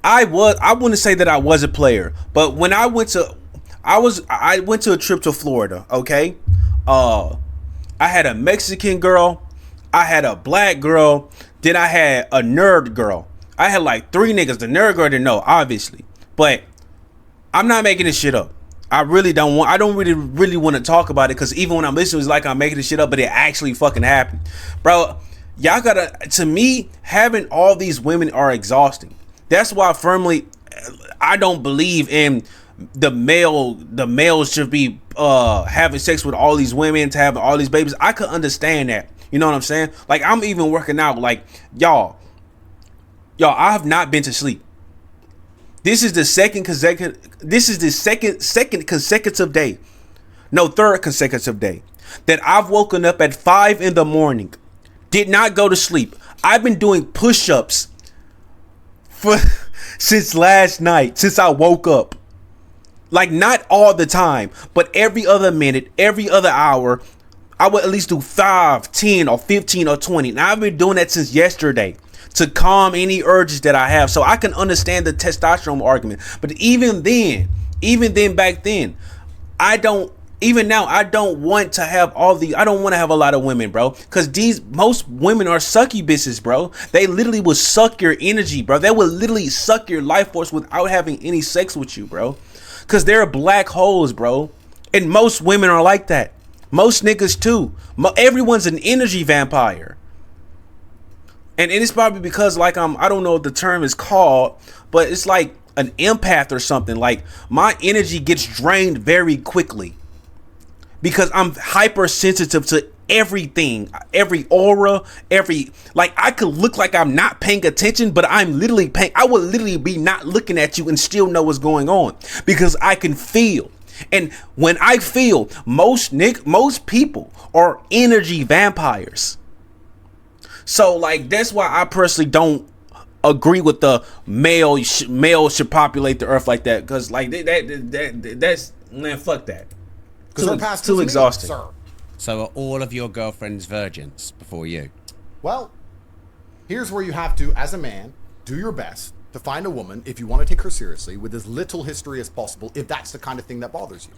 I wouldn't say that I was a player, but when I went to a trip to Florida, okay? I had a Mexican girl, I had a black girl, then I had a nerd girl. I had like 3 niggas. The nerd girl didn't know, obviously. But I'm not making this shit up. I don't really want to talk about it, because even when I'm listening, it's like I'm making this shit up, but it actually fucking happened. Bro, y'all gotta, to me, having all these women are exhausting. That's why I don't believe in the males should be having sex with all these women to have all these babies. I could understand that. You know what I'm saying? Like, I'm even working out. Like, y'all, I have not been to sleep. This is the second consecutive day. No, third consecutive day that I've woken up at 5 in the morning. Did not go to sleep. I've been doing push-ups since last night, since I woke up. Like, not all the time, but every other minute, every other hour, I would at least do 5, 10, or 15, or 20. Now, I've been doing that since yesterday to calm any urges that I have. So I can understand the testosterone argument. But even then back then, I don't want to have I don't want to have a lot of women, bro. Because most women are succubusses, bro. They literally will suck your energy, bro. They will literally suck your life force without having any sex with you, bro. Because they're black holes, bro. And most women are like that. Most niggas too. Everyone's an energy vampire. And it's probably because, like, I don't know what the term is called, but it's like an empath or something. Like, my energy gets drained very quickly. because I'm hypersensitive to everything, every aura, like I could look like I'm not paying attention, but I'm literally paying. I would literally be not looking at you and still know what's going on because I can feel. And when I feel, most people are energy vampires. So like that's why I personally don't agree with the male should populate the earth like that, because like that's man, fuck that. Because too exhausting. Sir. So are all of your girlfriends virgins before you? Well, here's where you have to, as a man, do your best to find a woman, if you want to take her seriously, with as little history as possible, if that's the kind of thing that bothers you.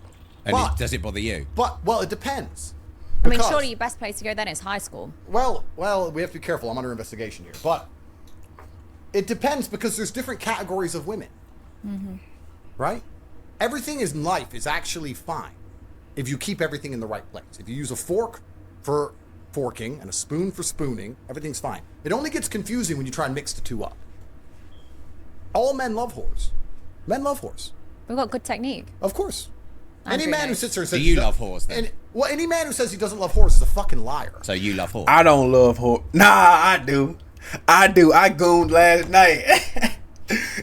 And does it bother you? But, well, it depends. I mean, surely your best place to go then is high school. Well, we have to be careful. I'm under investigation here. But it depends, because there's different categories of women. Mm-hmm. Right? Everything in life is actually fine if you keep everything in the right place. If you use a fork for forking and a spoon for spooning, everything's fine. It only gets confusing when you try and mix the two up. All men love whores. Men love whores. We've got good technique. Of course. Any man who sits there and says... Do you love whores then? Well, any man who says he doesn't love whores is a fucking liar. So you love whores? I don't love whores. Nah, I do. I gooned last night.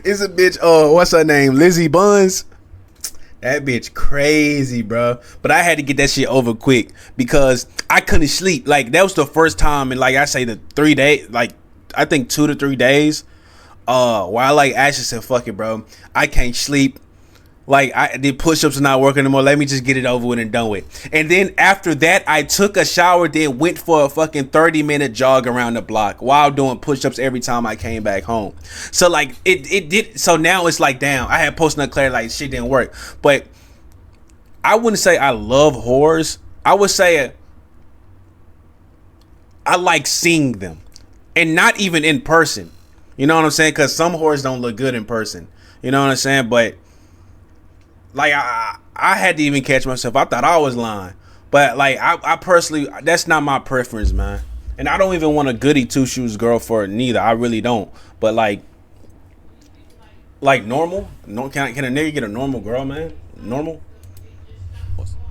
It's a bitch, what's her name? Lizzie Buns. That bitch crazy, bro. But I had to get that shit over quick because I couldn't sleep. Like, that was the first time in, like, I say the 3 days, like, I think 2 to 3 days, while, like, Ashley said, fuck it, bro. I can't sleep. Like, I did push-ups and not working anymore. Let me just get it over with and done with. And then after that, I took a shower, then went for a fucking 30-minute jog around the block while doing push-ups every time I came back home. So, like, it did. So now it's like, damn, I had post-nut clarity, like, shit didn't work. But I wouldn't say I love whores. I would say I like seeing them. And not even in person. You know what I'm saying? Because some whores don't look good in person. You know what I'm saying? But like, I had to even catch myself. I thought I was lying. But, like, I personally, that's not my preference, man. And I don't even want a goody two-shoes girl for it, neither. I really don't. But, like normal? No, can a nigga get a normal girl, man? Normal?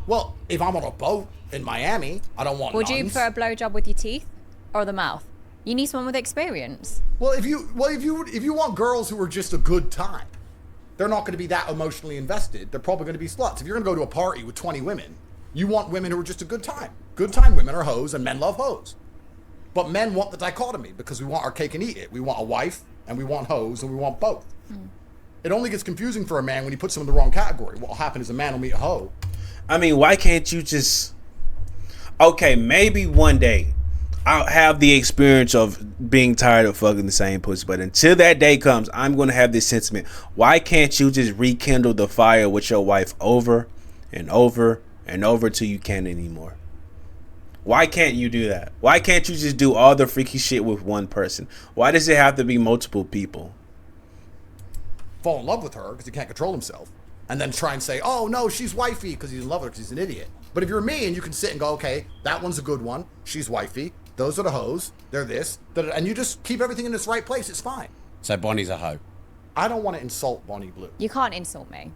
Well, if I'm on a boat in Miami, I don't want Would you nuns. prefer a blowjob with your teeth or the mouth? You need someone with experience. Well, if you want girls who are just a good time, they're not going to be that emotionally invested. They're probably going to be sluts. If you're going to go to a party with 20 women, you want women who are just a good time. Good time women are hoes, and men love hoes. But men want the dichotomy because we want our cake and eat it. We want a wife, and we want hoes, and we want both. It only gets confusing for a man when he puts them in the wrong category. What will happen is a man will meet a hoe. I mean, why can't you just... Okay, maybe one day I'll have the experience of being tired of fucking the same pussy, but until that day comes, I'm going to have this sentiment. Why can't you just rekindle the fire with your wife over and over and over till you can't anymore? Why can't you do that? Why can't you just do all the freaky shit with one person? Why does it have to be multiple people? Fall in love with her because he can't control himself. And then try and say, oh, no, she's wifey because he's in love with her because he's an idiot. But if you're me and you can sit and go, okay, that one's a good one. She's wifey. Those are the hoes. They're this. And you just keep everything in its right place. It's fine. So Bonnie's a hoe. I don't want to insult Bonnie Blue. You can't insult me.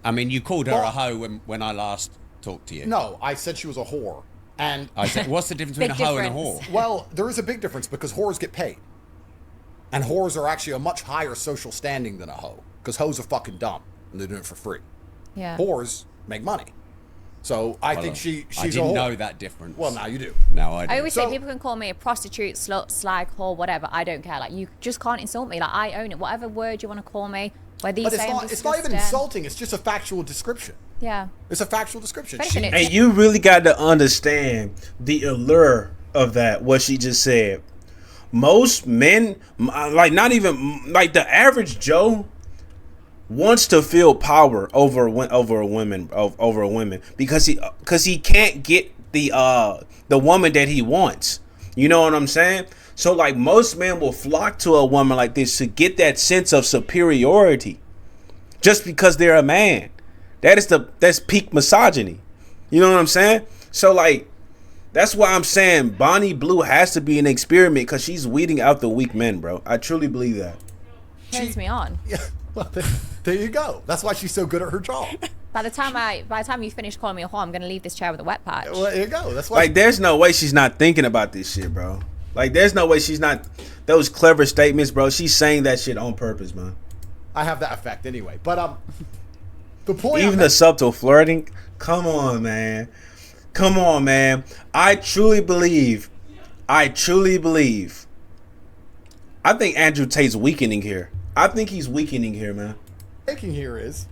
I mean, you called her a hoe when I last talked to you. No, I said she was a whore. And I said, what's the difference between a hoe and a whore? Well, there is a big difference because whores get paid. And whores are actually a much higher social standing than a hoe. Because hoes are fucking dumb. And they're doing it for free. Yeah. Whores make money. So I think she's a whore. I didn't know that difference. Well, now you do. No, I do. I always say people can call me a prostitute, slut, slag, whore, whatever. I don't care. Like, you just can't insult me. Like, I own it. Whatever word you want to call me, whether you say I'm it's not even insulting. It's just a factual description. Yeah. It's a factual description. And you really got to understand the allure of that, what she just said. Most men, like, not even, like, the average Joe wants to feel power over a woman because he can't get the woman that he wants. You know what I'm saying? So, like, most men will flock to a woman like this to get that sense of superiority just because they're a man. That's peak misogyny. You know what I'm saying? So, like, that's why I'm saying Bonnie Blue has to be an experiment because she's weeding out the weak men, bro. I truly believe that. Turns me on. Yeah. Well, there you go. That's why she's so good at her job. By the time you finish calling me a whore, I'm gonna leave this chair with a wet patch. Well, there you go. That's why. Like, there's no way she's not thinking about this shit, bro. Like, there's no way she's not. Those clever statements, bro. She's saying that shit on purpose, man. I have that effect anyway. But the point. Even the subtle flirting. Come on, man. Come on, man. I truly believe. I think Andrew Tate's weakening here. I think he's weakening here, man. Thinking here is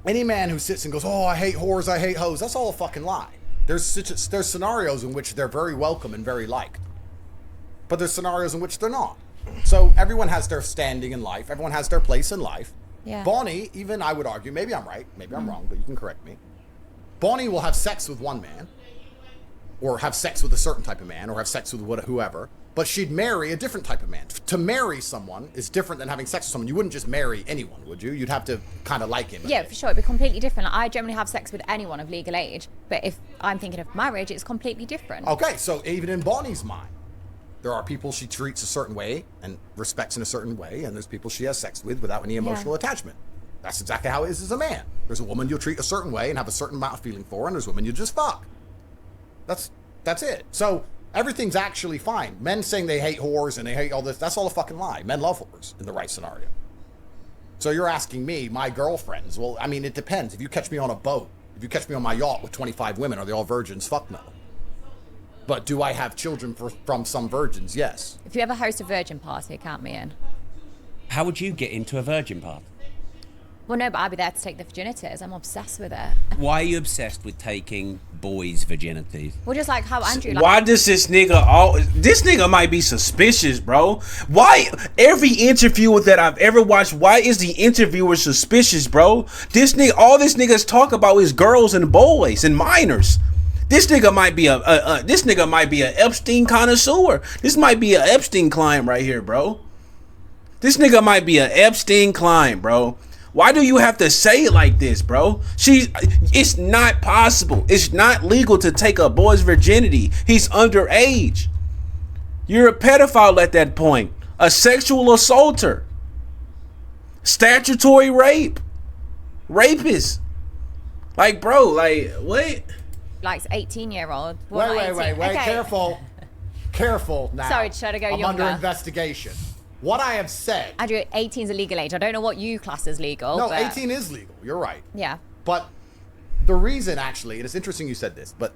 any man who sits and goes, "Oh, I hate whores, I hate hoes." That's all a fucking lie. There's scenarios in which they're very welcome and very liked, but there's scenarios in which they're not. So everyone has their standing in life. Everyone has their place in life. Yeah. Bonnie, even I would argue, maybe I'm right, maybe I'm wrong, but you can correct me. Bonnie will have sex with one man, or have sex with a certain type of man, or have sex with whoever, but she'd marry a different type of man. To marry someone is different than having sex with someone. You wouldn't just marry anyone, would you? You'd have to kind of like him. Yeah, for sure. It'd be completely different. Like, I generally have sex with anyone of legal age, but if I'm thinking of marriage, it's completely different. Okay, so even in Bonnie's mind, there are people she treats a certain way and respects in a certain way, and there's people she has sex with without any emotional attachment. That's exactly how it is as a man. There's a woman you'll treat a certain way and have a certain amount of feeling for, and there's women you just fuck. That's it. So everything's actually fine. Men saying they hate whores and they hate all this, that's all a fucking lie. Men love whores in the right scenario. So you're asking me, my girlfriends, well, I mean, it depends. If you catch me on a boat, if you catch me on my yacht with 25 women, are they all virgins? Fuck no. But do I have children from some virgins? Yes. If you ever host a virgin party, count me in. How would you get into a virgin party? Well, no, but I'll be there to take the virginities. I'm obsessed with it. Why are you obsessed with taking boys' virginities? Well, just like how Andrew... Why does this nigga... This nigga might be suspicious, bro. Why... Every interview that I've ever watched, why is the interviewer suspicious, bro? This nigga... All this niggas talk about is girls and boys and minors. This nigga might be this nigga might be an Epstein connoisseur. This might be an Epstein client right here, bro. This nigga might be an Epstein client, bro. Why do you have to say it like this, bro? It's not possible. It's not legal to take a boy's virginity. He's underage. You're a pedophile at that point. A sexual assaulter. Statutory rape. Rapist. Like, bro, like, what? Like 18-year-old. Wait, Okay. Careful now. Sorry, should I go I'm younger? under investigation. What I have said... Andrew, 18 is a legal age. I don't know what you class as legal. No, but 18 is legal. You're right. Yeah. But the reason, actually, and it's interesting you said this, but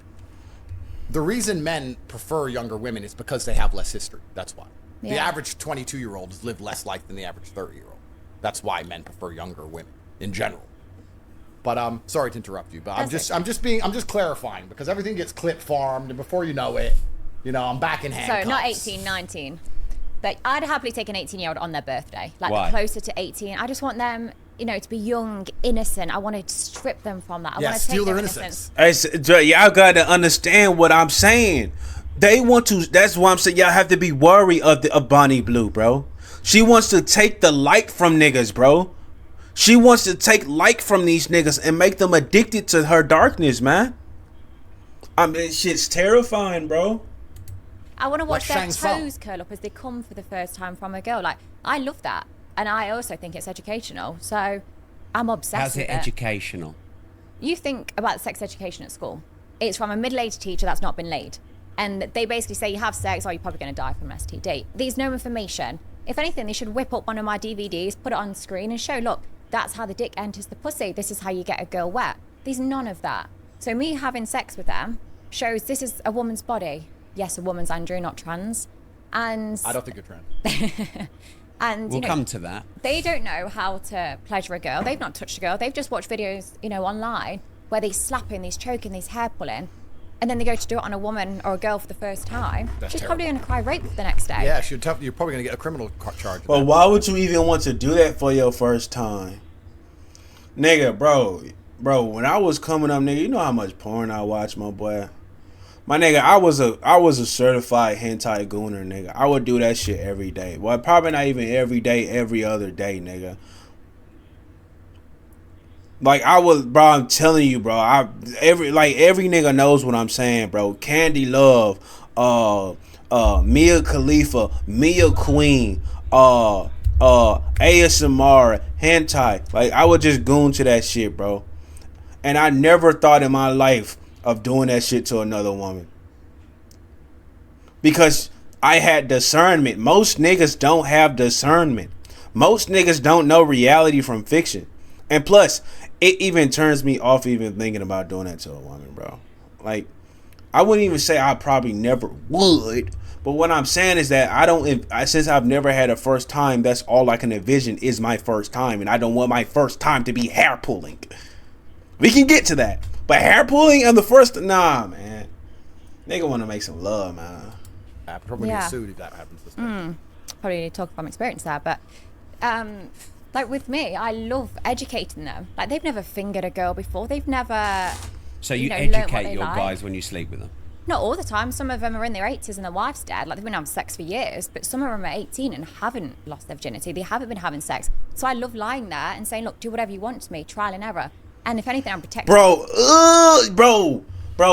the reason men prefer younger women is because they have less history. That's why. The Yeah. average 22-year-old has lived less life than the average 30-year-old. That's why men prefer younger women in general. But sorry to interrupt you, but I'm just clarifying, because everything gets clip farmed, and before you know it, I'm back in handcuffs. So not 18, 19. But I'd happily take an 18-year-old on their birthday. Like, Why? closer to 18. I just want them, to be young, innocent. I want to strip them from that. I Yeah, want to steal take their innocence. Y'all gotta understand what I'm saying. They want to. That's why I'm saying y'all have to be worried of Bonnie Blue, bro. She wants to take the light from niggas, bro. She wants to take light from these niggas and make them addicted to her darkness, man. I mean, shit's terrifying, bro. I want to watch Like their Shang toes curl up as they come for the first time from a girl. Like, I love that. And I also think it's educational. So I'm obsessed How's with it it. educational? You think about sex education at school. It's from a middle-aged teacher that's not been laid. And they basically say you have sex, or you're probably going to die from an STD. There's no information. If anything, they should whip up one of my DVDs, put it on screen and show, look, that's how the dick enters the pussy. This is how you get a girl wet. There's none of that. So me having sex with them shows this is a woman's body. Yes, a woman's, Andrew, not trans. And I don't think you're trans. and We'll come to that. they don't know how to pleasure a girl. They've not touched a girl. They've just watched videos, online where they're slapping, they're choking, they're hair pulling, and then they go to do it on a woman or a girl for the first time. That's She's terrible. probably going to cry rape the next day. Yeah, you're probably going to get a criminal charge. But why would you even want to do that for your first time? Nigga, bro, when I was coming up, nigga, you know how much porn I watched, my boy. My nigga, I was a certified hentai gooner, nigga. I would do that shit every day. Well, probably not even every day, every other day, nigga. Like, bro, I'm telling you, bro. Every nigga knows what I'm saying, bro. Candy Love, Mia Khalifa, Mia Queen, ASMR, hentai. Like, I would just goon to that shit, bro. And I never thought in my life of doing that shit to another woman. Because I had discernment. Most niggas don't have discernment. Most niggas don't know reality from fiction. And plus, it even turns me off even thinking about doing that to a woman, bro. Like, I wouldn't even say I probably never would. But what I'm saying is that since I've never had a first time, that's all I can envision is my first time. And I don't want my first time to be hair pulling. We can get to that. But hair pulling on the first, nah, man. Nigga want to make some love, man. I probably get sued if that happens this time. Probably need to talk from experience there, but like with me, I love educating them. Like they've never fingered a girl before. They've never. So you learnt what educate they your like. guys when you sleep with them? Not all the time. Some of them are in their 80s and their wife's dead. Like they've been having sex for years, but some of them are 18 and haven't lost their virginity. They haven't been having sex. So I love lying there and saying, look, do whatever you want to me, trial and error. And if anything, I'm protecting. Bro,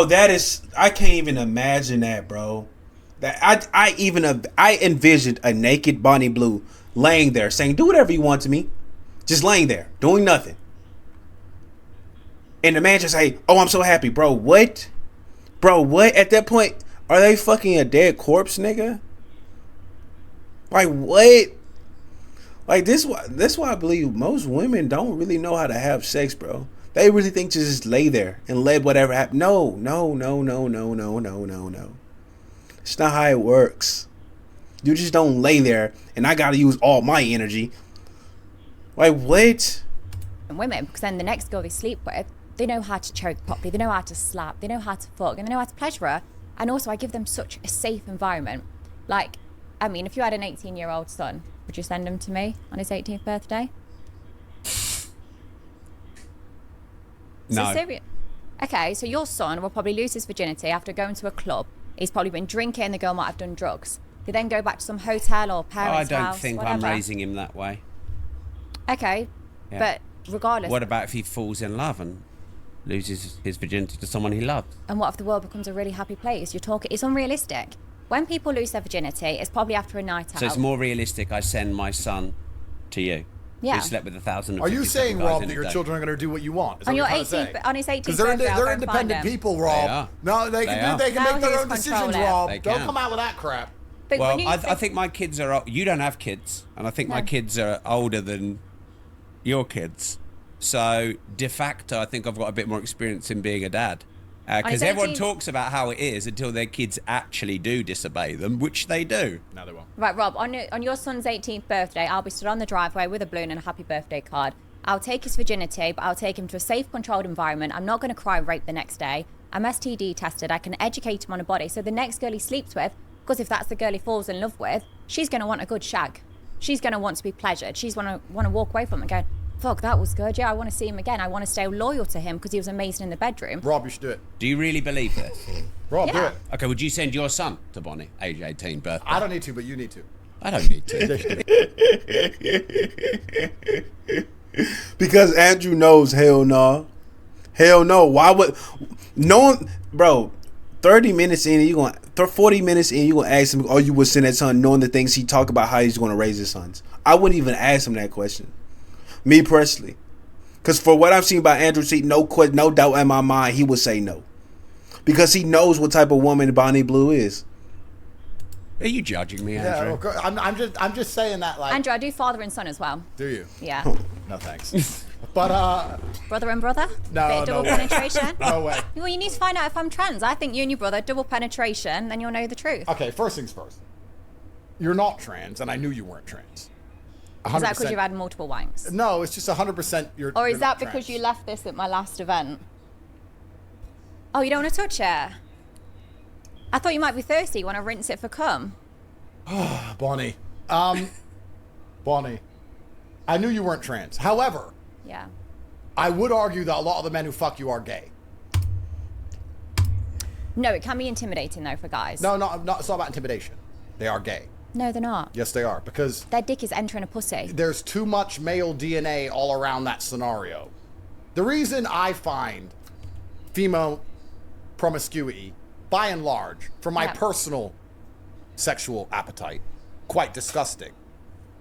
that is, I can't even imagine that, bro. That I envisioned a naked Bonnie Blue laying there saying, do whatever you want to me. Just laying there, doing nothing. And the man just say, oh, I'm so happy. Bro, what? Bro, what? At that point, are they fucking a dead corpse, nigga? Like, what? Like, this why I believe most women don't really know how to have sex, bro. They really think to just lay there and let whatever happen. No. It's not how it works. You just don't lay there and I gotta use all my energy. Like, what? And women, because then the next girl they sleep with, they know how to choke properly, they know how to slap, they know how to fuck, and they know how to pleasure her. And also I give them such a safe environment. Like, I mean, if you had an 18-year-old son, would you send him to me on his 18th birthday? No. So serious. Okay, so your son will probably lose his virginity after going to a club. He's probably been drinking, the girl might have done drugs. They then go back to some hotel or parents' house. I don't think whatever. I'm raising him that way. Okay, Yeah. but regardless. What about if he falls in love and loses his virginity to someone he loves? And what if the world becomes a really happy place? You're talking, it's unrealistic. When people lose their virginity, it's probably after a night out. So it's more realistic I send my son to you. Yeah. Who slept with 1,000. Are you saying, guys Rob, in that a your day? children are going to do what you want? Is on that your what you're trying to 18th, say? on his 18th Because birthday, I'll they're go and find independent him. people, Rob. are. No, they can are. make Now their he's own decisions, controlling. Rob. They Don't can. come out with that crap. But Well, when you I think- think my kids are... You don't have kids, and I think my No. kids are older than your kids. So, de facto, I think I've got a bit more experience in being a dad. Because his everyone 18th talks about how it is until their kids actually do disobey them, which they do. No, they won't. Right, Rob, on your son's 18th birthday, I'll be stood on the driveway with a balloon and a happy birthday card. I'll take his virginity, but I'll take him to a safe, controlled environment. I'm not going to cry rape the next day. I'm STD tested. I can educate him on a body. So the next girl he sleeps with, because if that's the girl he falls in love with, she's going to want a good shag. She's going to want to be pleasured. She's want to walk away from him and go, fuck, that was good. Yeah, I want to see him again. I want to stay loyal to him because he was amazing in the bedroom. Rob, you should do it. Do you really believe this? Rob, do Yeah. it. Okay, would you send your son to Bonnie, age 18, birthday? I don't need to, but you need to. I don't need to. Because Andrew knows, hell no. Hell no. Why would no, bro, 30 minutes in, 40 minutes in, you gonna ask him, oh, you would send that son knowing the things he talk about how he's gonna raise his sons. I wouldn't even ask him that question. Me personally. Because for what I've seen by Andrew Tate, no doubt in my mind, he would say no. Because he knows what type of woman Bonnie Blue is. Are you judging me, Yeah, Andrew? okay. I'm just saying that, like. Andrew, I do father and son as well. Do you? Yeah. No thanks. But Brother and brother? No, Bit of double no way. penetration? no way. Well, you need to find out if I'm trans. I think you and your brother, double penetration, then you'll know the truth. Okay, first things first. You're not trans, and I knew you weren't trans. 100%. Is that because you've had multiple wanks? No, it's just 100%. You're. Or you're is that not because trans. you left this at my last event? Oh, you don't want to touch it? I thought you might be thirsty. You want to rinse it for cum? Bonnie. Bonnie. I knew you weren't trans. However, Yeah. I would argue that a lot of the men who fuck you are gay. No, it can be intimidating though for guys. No, it's not about intimidation. They are gay. No, they're not. Yes, they are. Because Their dick is entering a pussy. there's too much male DNA all around that scenario. The reason I find female promiscuity, by and large, from my Yeah. personal sexual appetite, quite disgusting,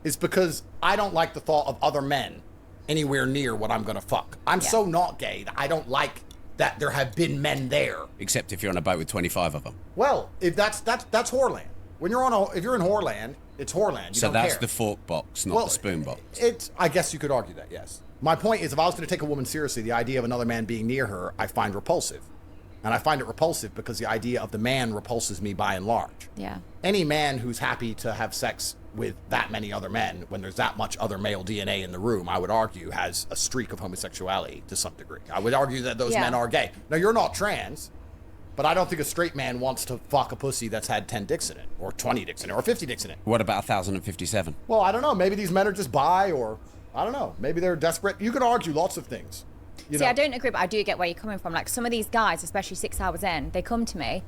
is because I don't like the thought of other men anywhere near what I'm gonna fuck. I'm so not gay that I don't like that there have been men there. Except if you're on a boat with 25 of them. Well, if that's whoreland. When you're if you're in whoreland, it's whoreland. You So don't that's care. the fork box, not the spoon box. I guess you could argue that, yes. My point is, if I was going to take a woman seriously, the idea of another man being near her, I find repulsive. And I find it repulsive because the idea of the man repulses me by and large. Yeah. Any man who's happy to have sex with that many other men, when there's that much other male DNA in the room, I would argue has a streak of homosexuality to some degree. I would argue that those men are gay. Now, you're not trans, but I don't think a straight man wants to fuck a pussy that's had 10 dicks in it, or 20 dicks in it, or 50 dicks in it. What about 1,057? Well, I don't know. Maybe these men are just bi, or I don't know. Maybe they're desperate. You can argue lots of things. See, I don't agree, but I do get where you're coming from. Like, some of these guys, especially 6 hours in, they come to me.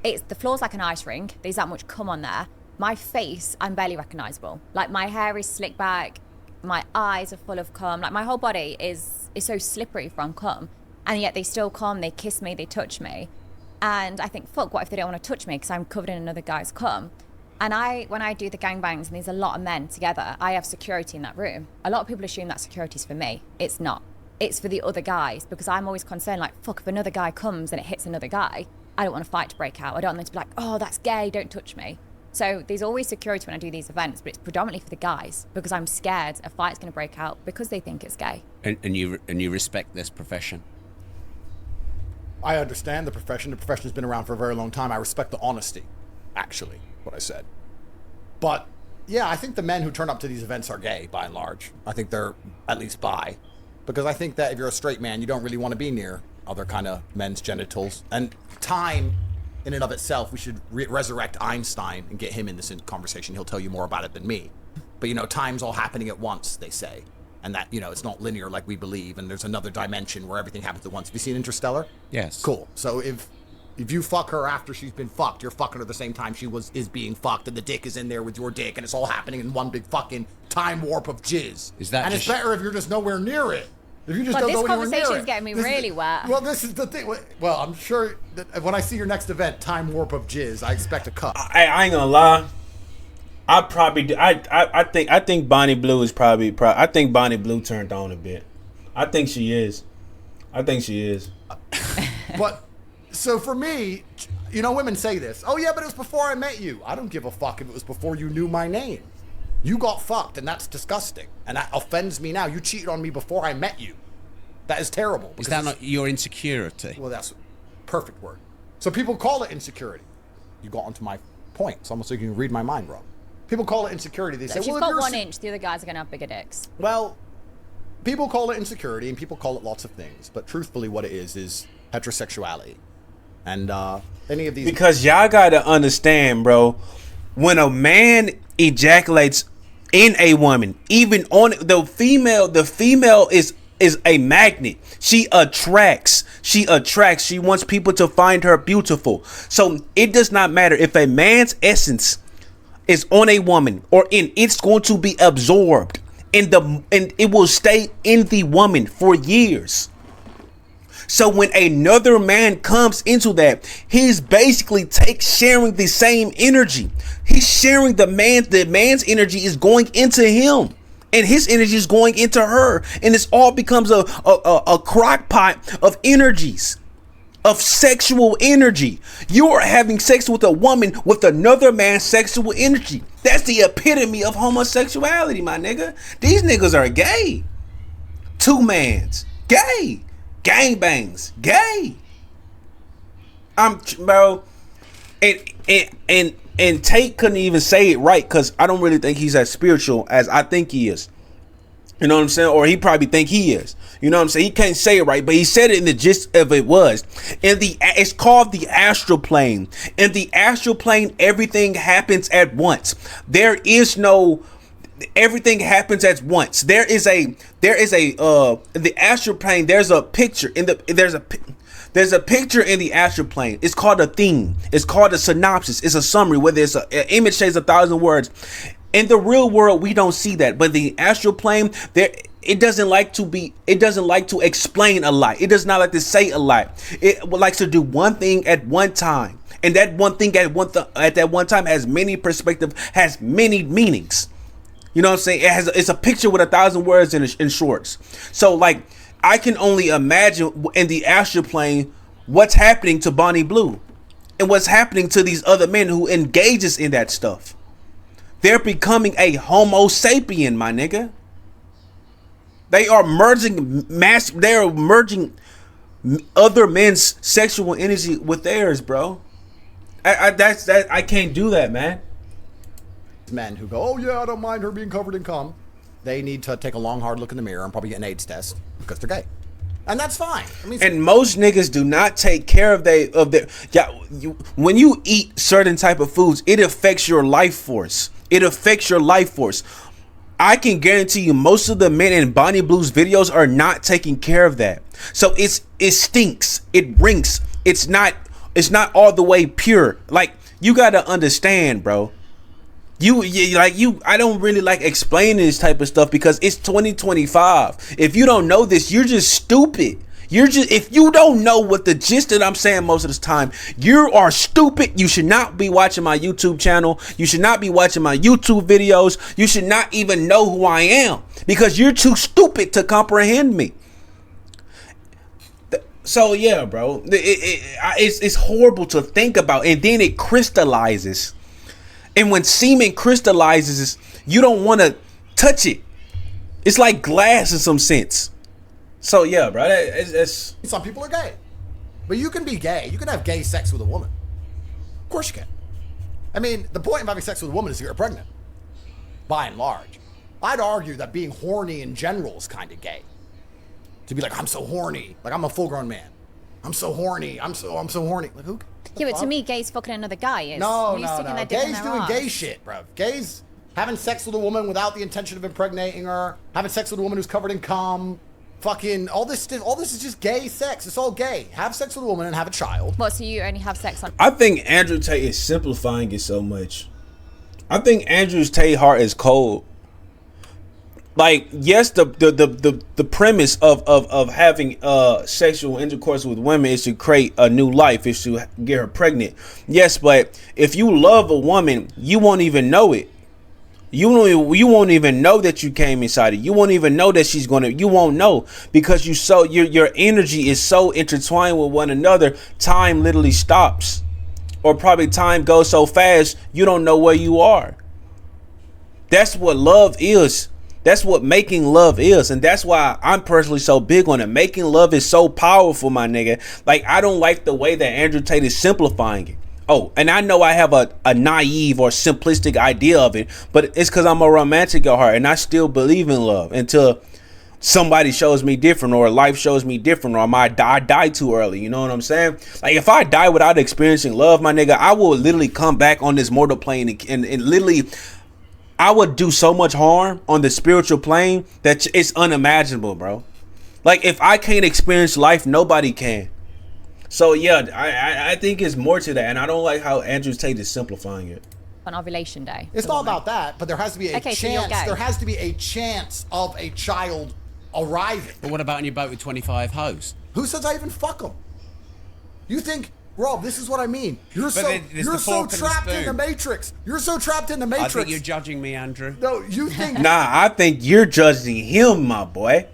The floor's like an ice rink. There's that much cum on there. My face, I'm barely recognizable. Like, my hair is slicked back. My eyes are full of cum. Like, my whole body is so slippery from cum. And yet they still come, they kiss me, they touch me. And I think, fuck, what if they don't want to touch me because I'm covered in another guy's cum? And when I do the gangbangs and there's a lot of men together, I have security in that room. A lot of people assume that security's for me. It's not. It's for the other guys, because I'm always concerned, like, fuck, if another guy comes and it hits another guy, I don't want a fight to break out. I don't want them to be like, oh, that's gay, don't touch me. So there's always security when I do these events, but it's predominantly for the guys, because I'm scared a fight's going to break out because they think it's gay. And you respect this profession? I understand the profession. The profession has been around for a very long time. I respect the honesty, actually, what I said. But, yeah, I think the men who turn up to these events are gay, by and large. I think they're at least bi. Because I think that if you're a straight man, you don't really want to be near other kind of men's genitals. And time, in and of itself, we should resurrect Einstein and get him in this conversation. He'll tell you more about it than me. But, time's all happening at once, they say. And that, it's not linear like we believe. And there's another dimension where everything happens at once. Have you seen Interstellar? Yes. Cool. So if you fuck her after she's been fucked, you're fucking her the same time she is being fucked, and the dick is in there with your dick, and it's all happening in one big fucking time warp of jizz. And it's better if you're just nowhere near it. If you just don't go anywhere near it. This conversation is getting me really wet. Well, this is the thing. Well, I'm sure that when I see your next event, time warp of jizz, I expect a cut. I ain't gonna lie. I probably do. I think Bonnie Blue is probably. I think Bonnie Blue turned on a bit. I think she is. But so for me, women say this. Oh yeah, but it was before I met you. I don't give a fuck if it was before you knew my name. You got fucked, and that's disgusting, and that offends me now. You cheated on me before I met you. That is terrible. Is that not your insecurity? Well, that's a perfect word. So people call it insecurity. You got onto my point. It's almost like you can read my mind, Rob. People call it insecurity. They say, if well, you've if got you're 1 inch, the other guys are going to have bigger dicks. Well, people call it insecurity, and people call it lots of things. But truthfully, what it is heterosexuality. And any of these... Because y'all got to understand, bro, when a man ejaculates in a woman, even on the female is a magnet. She attracts. She wants people to find her beautiful. So it does not matter if a man's essence is on a woman it's going to be absorbed and it will stay in the woman for years. So when another man comes into that, he's basically sharing the same energy. He's sharing the man's energy is going into him, and his energy is going into her, and it's all becomes a crock pot of energies, of sexual energy. You are having sex with a woman with another man's sexual energy. That's the epitome of homosexuality, my nigga. These niggas are gay. Two mans, gay. Gangbangs, gay. Bro, and Tate couldn't even say it right because I don't really think he's as spiritual as I think he is. You know what I'm saying? Or he probably think he is. You know what I'm saying? He can't say it right, but he said it in the gist of it was. It's called the astral plane. In the astral plane, everything happens at once. There is no. Everything happens at once. There is a the astral plane. There's a picture there's a picture in the astral plane. It's called a theme. It's called a synopsis. It's a summary where there's an image says 1,000 words. In the real world, we don't see that, but the astral plane it doesn't like to explain a lot. It does not like to say a lot. It likes to do one thing at one time, and that one thing at that one time has many perspectives, has many meanings. You know what I'm saying? It's a picture with 1,000 words in shorts. So like, I can only imagine in the astral plane what's happening to Bonnie Blue and what's happening to these other men who engages in that stuff. They're becoming a homo sapien, my nigga. They are merging they're merging other men's sexual energy with theirs, bro. I can't do that, man. Men who go, oh yeah, I don't mind her being covered in cum. They need to take a long, hard look in the mirror and probably get an AIDS test because they're gay, and that's fine. I mean, and most niggas do not take care of their when you eat certain type of foods, it affects your life force. It affects your life force. I can guarantee you most of the men in Bonnie Blue's videos are not taking care of that. So it stinks. It rinks. It's not all the way pure. Like, you gotta understand, bro. I don't really like explaining this type of stuff because it's 2025. If you don't know this, you're just stupid. If you don't know what the gist that I'm saying most of the time, you are stupid. You should not be watching my YouTube channel. You should not be watching my YouTube videos. You should not even know who I am because you're too stupid to comprehend me. So yeah, bro, it's horrible to think about, and then it crystallizes. And when semen crystallizes, you don't want to touch it. It's like glass in some sense. So yeah, bro, it's some people are gay, but you can be gay. You can have gay sex with a woman. Of course you can. I mean, the point of having sex with a woman is to get her pregnant. By and large, I'd argue that being horny in general is kind of gay. To be like, I'm so horny, like I'm a full-grown man. I'm so horny. I'm so horny. Like who? Yeah, but to me, gay's fucking another guy. No. Gay's doing gay shit, bro. Gay's having sex with a woman without the intention of impregnating her. Having sex with a woman who's covered in cum. Fucking all this is just gay sex. It's all gay. Have sex with a woman and have a child. What? So you only have sex on? I think Andrew Tate is simplifying it so much. I think Andrew Tate's heart is cold. Like, yes, the premise of having sexual intercourse with women is to create a new life, is to get her pregnant. Yes, but if you love a woman, you won't even know it. You won't even know that you came inside it. You won't even know that you won't know because your energy is so intertwined with one another. Time literally stops, or probably time goes so fast you don't know where you are. That's what love is. That's what making love is. And that's why I'm personally so big on it. Making love is so powerful, my nigga. Like, I don't like the way that Andrew Tate is simplifying it. Oh, and I know I have a naive or simplistic idea of it, but it's because I'm a romantic at heart and I still believe in love until somebody shows me different, or life shows me different, or I die too early. You know what I'm saying? Like, if I die without experiencing love, my nigga, I will literally come back on this mortal plane and literally, I would do so much harm on the spiritual plane that it's unimaginable, bro. Like, if I can't experience life, nobody can. So yeah, I think it's more to that, and I don't like how Andrew Tate is simplifying it. On ovulation day. It's not about that, but there has to be a Okay, so chance. you're gay. There has to be a chance of a child arriving. But what about on your boat with 25 hoes? Who says I even fuck them? You think, Rob? This is what I mean. You're But so there's the so fork and the trapped in the spoon. Matrix. You're so trapped in the I Matrix. think you're judging me, Andrew. No, you think. Nah, I think you're judging him, my boy.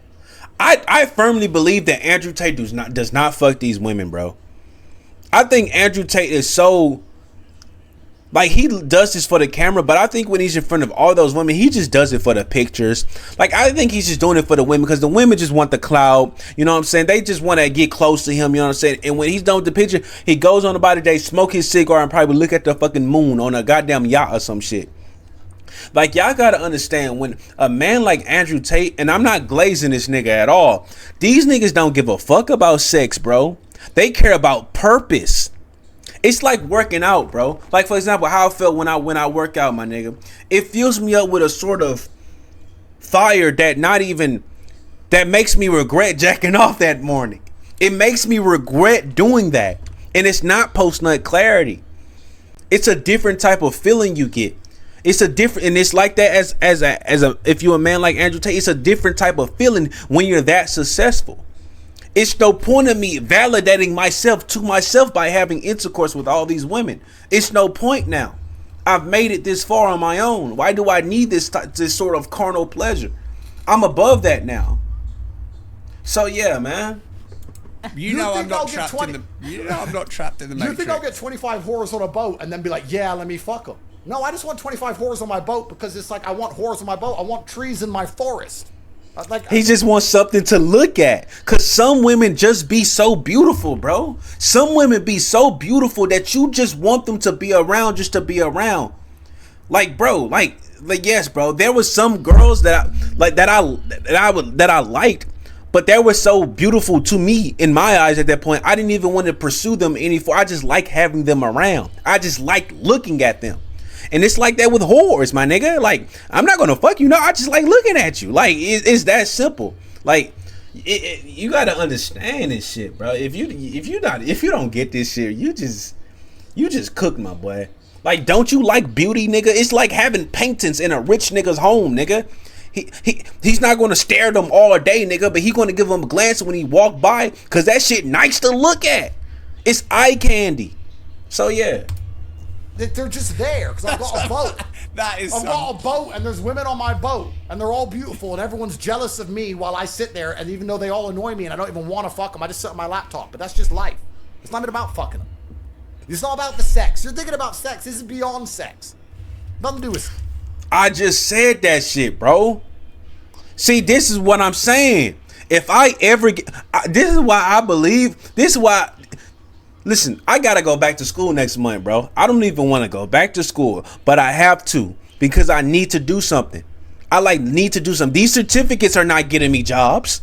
I firmly believe that Andrew Tate does not fuck these women, bro. I think Andrew Tate is so, like, he does this for the camera, but I think when he's in front of all those women, he just does it for the pictures. Like, I think he's just doing it for the women because the women just want the clout. You know what I'm saying? They just want to get close to him. You know what I'm saying? And when he's done with the picture, he goes on about a day, smoke his cigar, and probably look at the fucking moon on a goddamn yacht or some shit. Like, y'all gotta understand, when a man like Andrew Tate, and I'm not glazing this nigga at all, these niggas don't give a fuck about sex, bro. They care about purpose. It's like working out, bro. Like, for example, how I felt when I work out, my nigga. It fills me up with a sort of fire that makes me regret jacking off that morning. It makes me regret doing that. And it's not post-nut clarity. It's a different type of feeling you get. It's a different, and it's like that as a if you're a man like Andrew Tate, it's a different type of feeling when you're that successful. It's no point of me validating myself to myself by having intercourse with all these women. It's no point now. I've made it this far on my own. Why do I need this sort of carnal pleasure? I'm above that now. So yeah, man. You know I'm not trapped in the. You know I'm not trapped in the Matrix. You think I'll get 25 whores on a boat and then be like, yeah, let me fuck them? No, I just want 25 whores on my boat because it's like I want whores on my boat. I want trees in my forest. He just wants something to look at. Cause some women just be so beautiful, bro. Some women be so beautiful that you just want them to be around just to be around. Like, bro, like yes, bro. There was some girls that I liked. But they were so beautiful to me in my eyes at that point. I didn't even want to pursue them anymore. I just like having them around. I just like looking at them. And it's like that with whores, my nigga. Like, I'm not gonna fuck you. No, I just like looking at you. Like, it's that simple. Like, you gotta understand this shit, bro. If you don't get this shit, you just cooked, my boy. Like, don't you like beauty, nigga? It's like having paintings in a rich nigga's home, nigga. He's not going to stare at them all day, nigga, but he's going to give them a glance when he walk by, because that shit nice to look at. It's eye candy. So, yeah. They're just there, because I've got a boat. I've got a boat, and there's women on my boat, and they're all beautiful, and everyone's jealous of me while I sit there, and even though they all annoy me, and I don't even want to fuck them, I just sit on my laptop. But that's just life. It's not even about fucking them. It's not about the sex. You're thinking about sex. This is beyond sex. Nothing to do with... I just said that shit, bro. See, this is what I'm saying. If I ever get... this is why I believe... This is why... Listen, I gotta go back to school next month, bro. I don't even want to go back to school, but I have to because I need to do something. Need to do something. These certificates are not getting me jobs.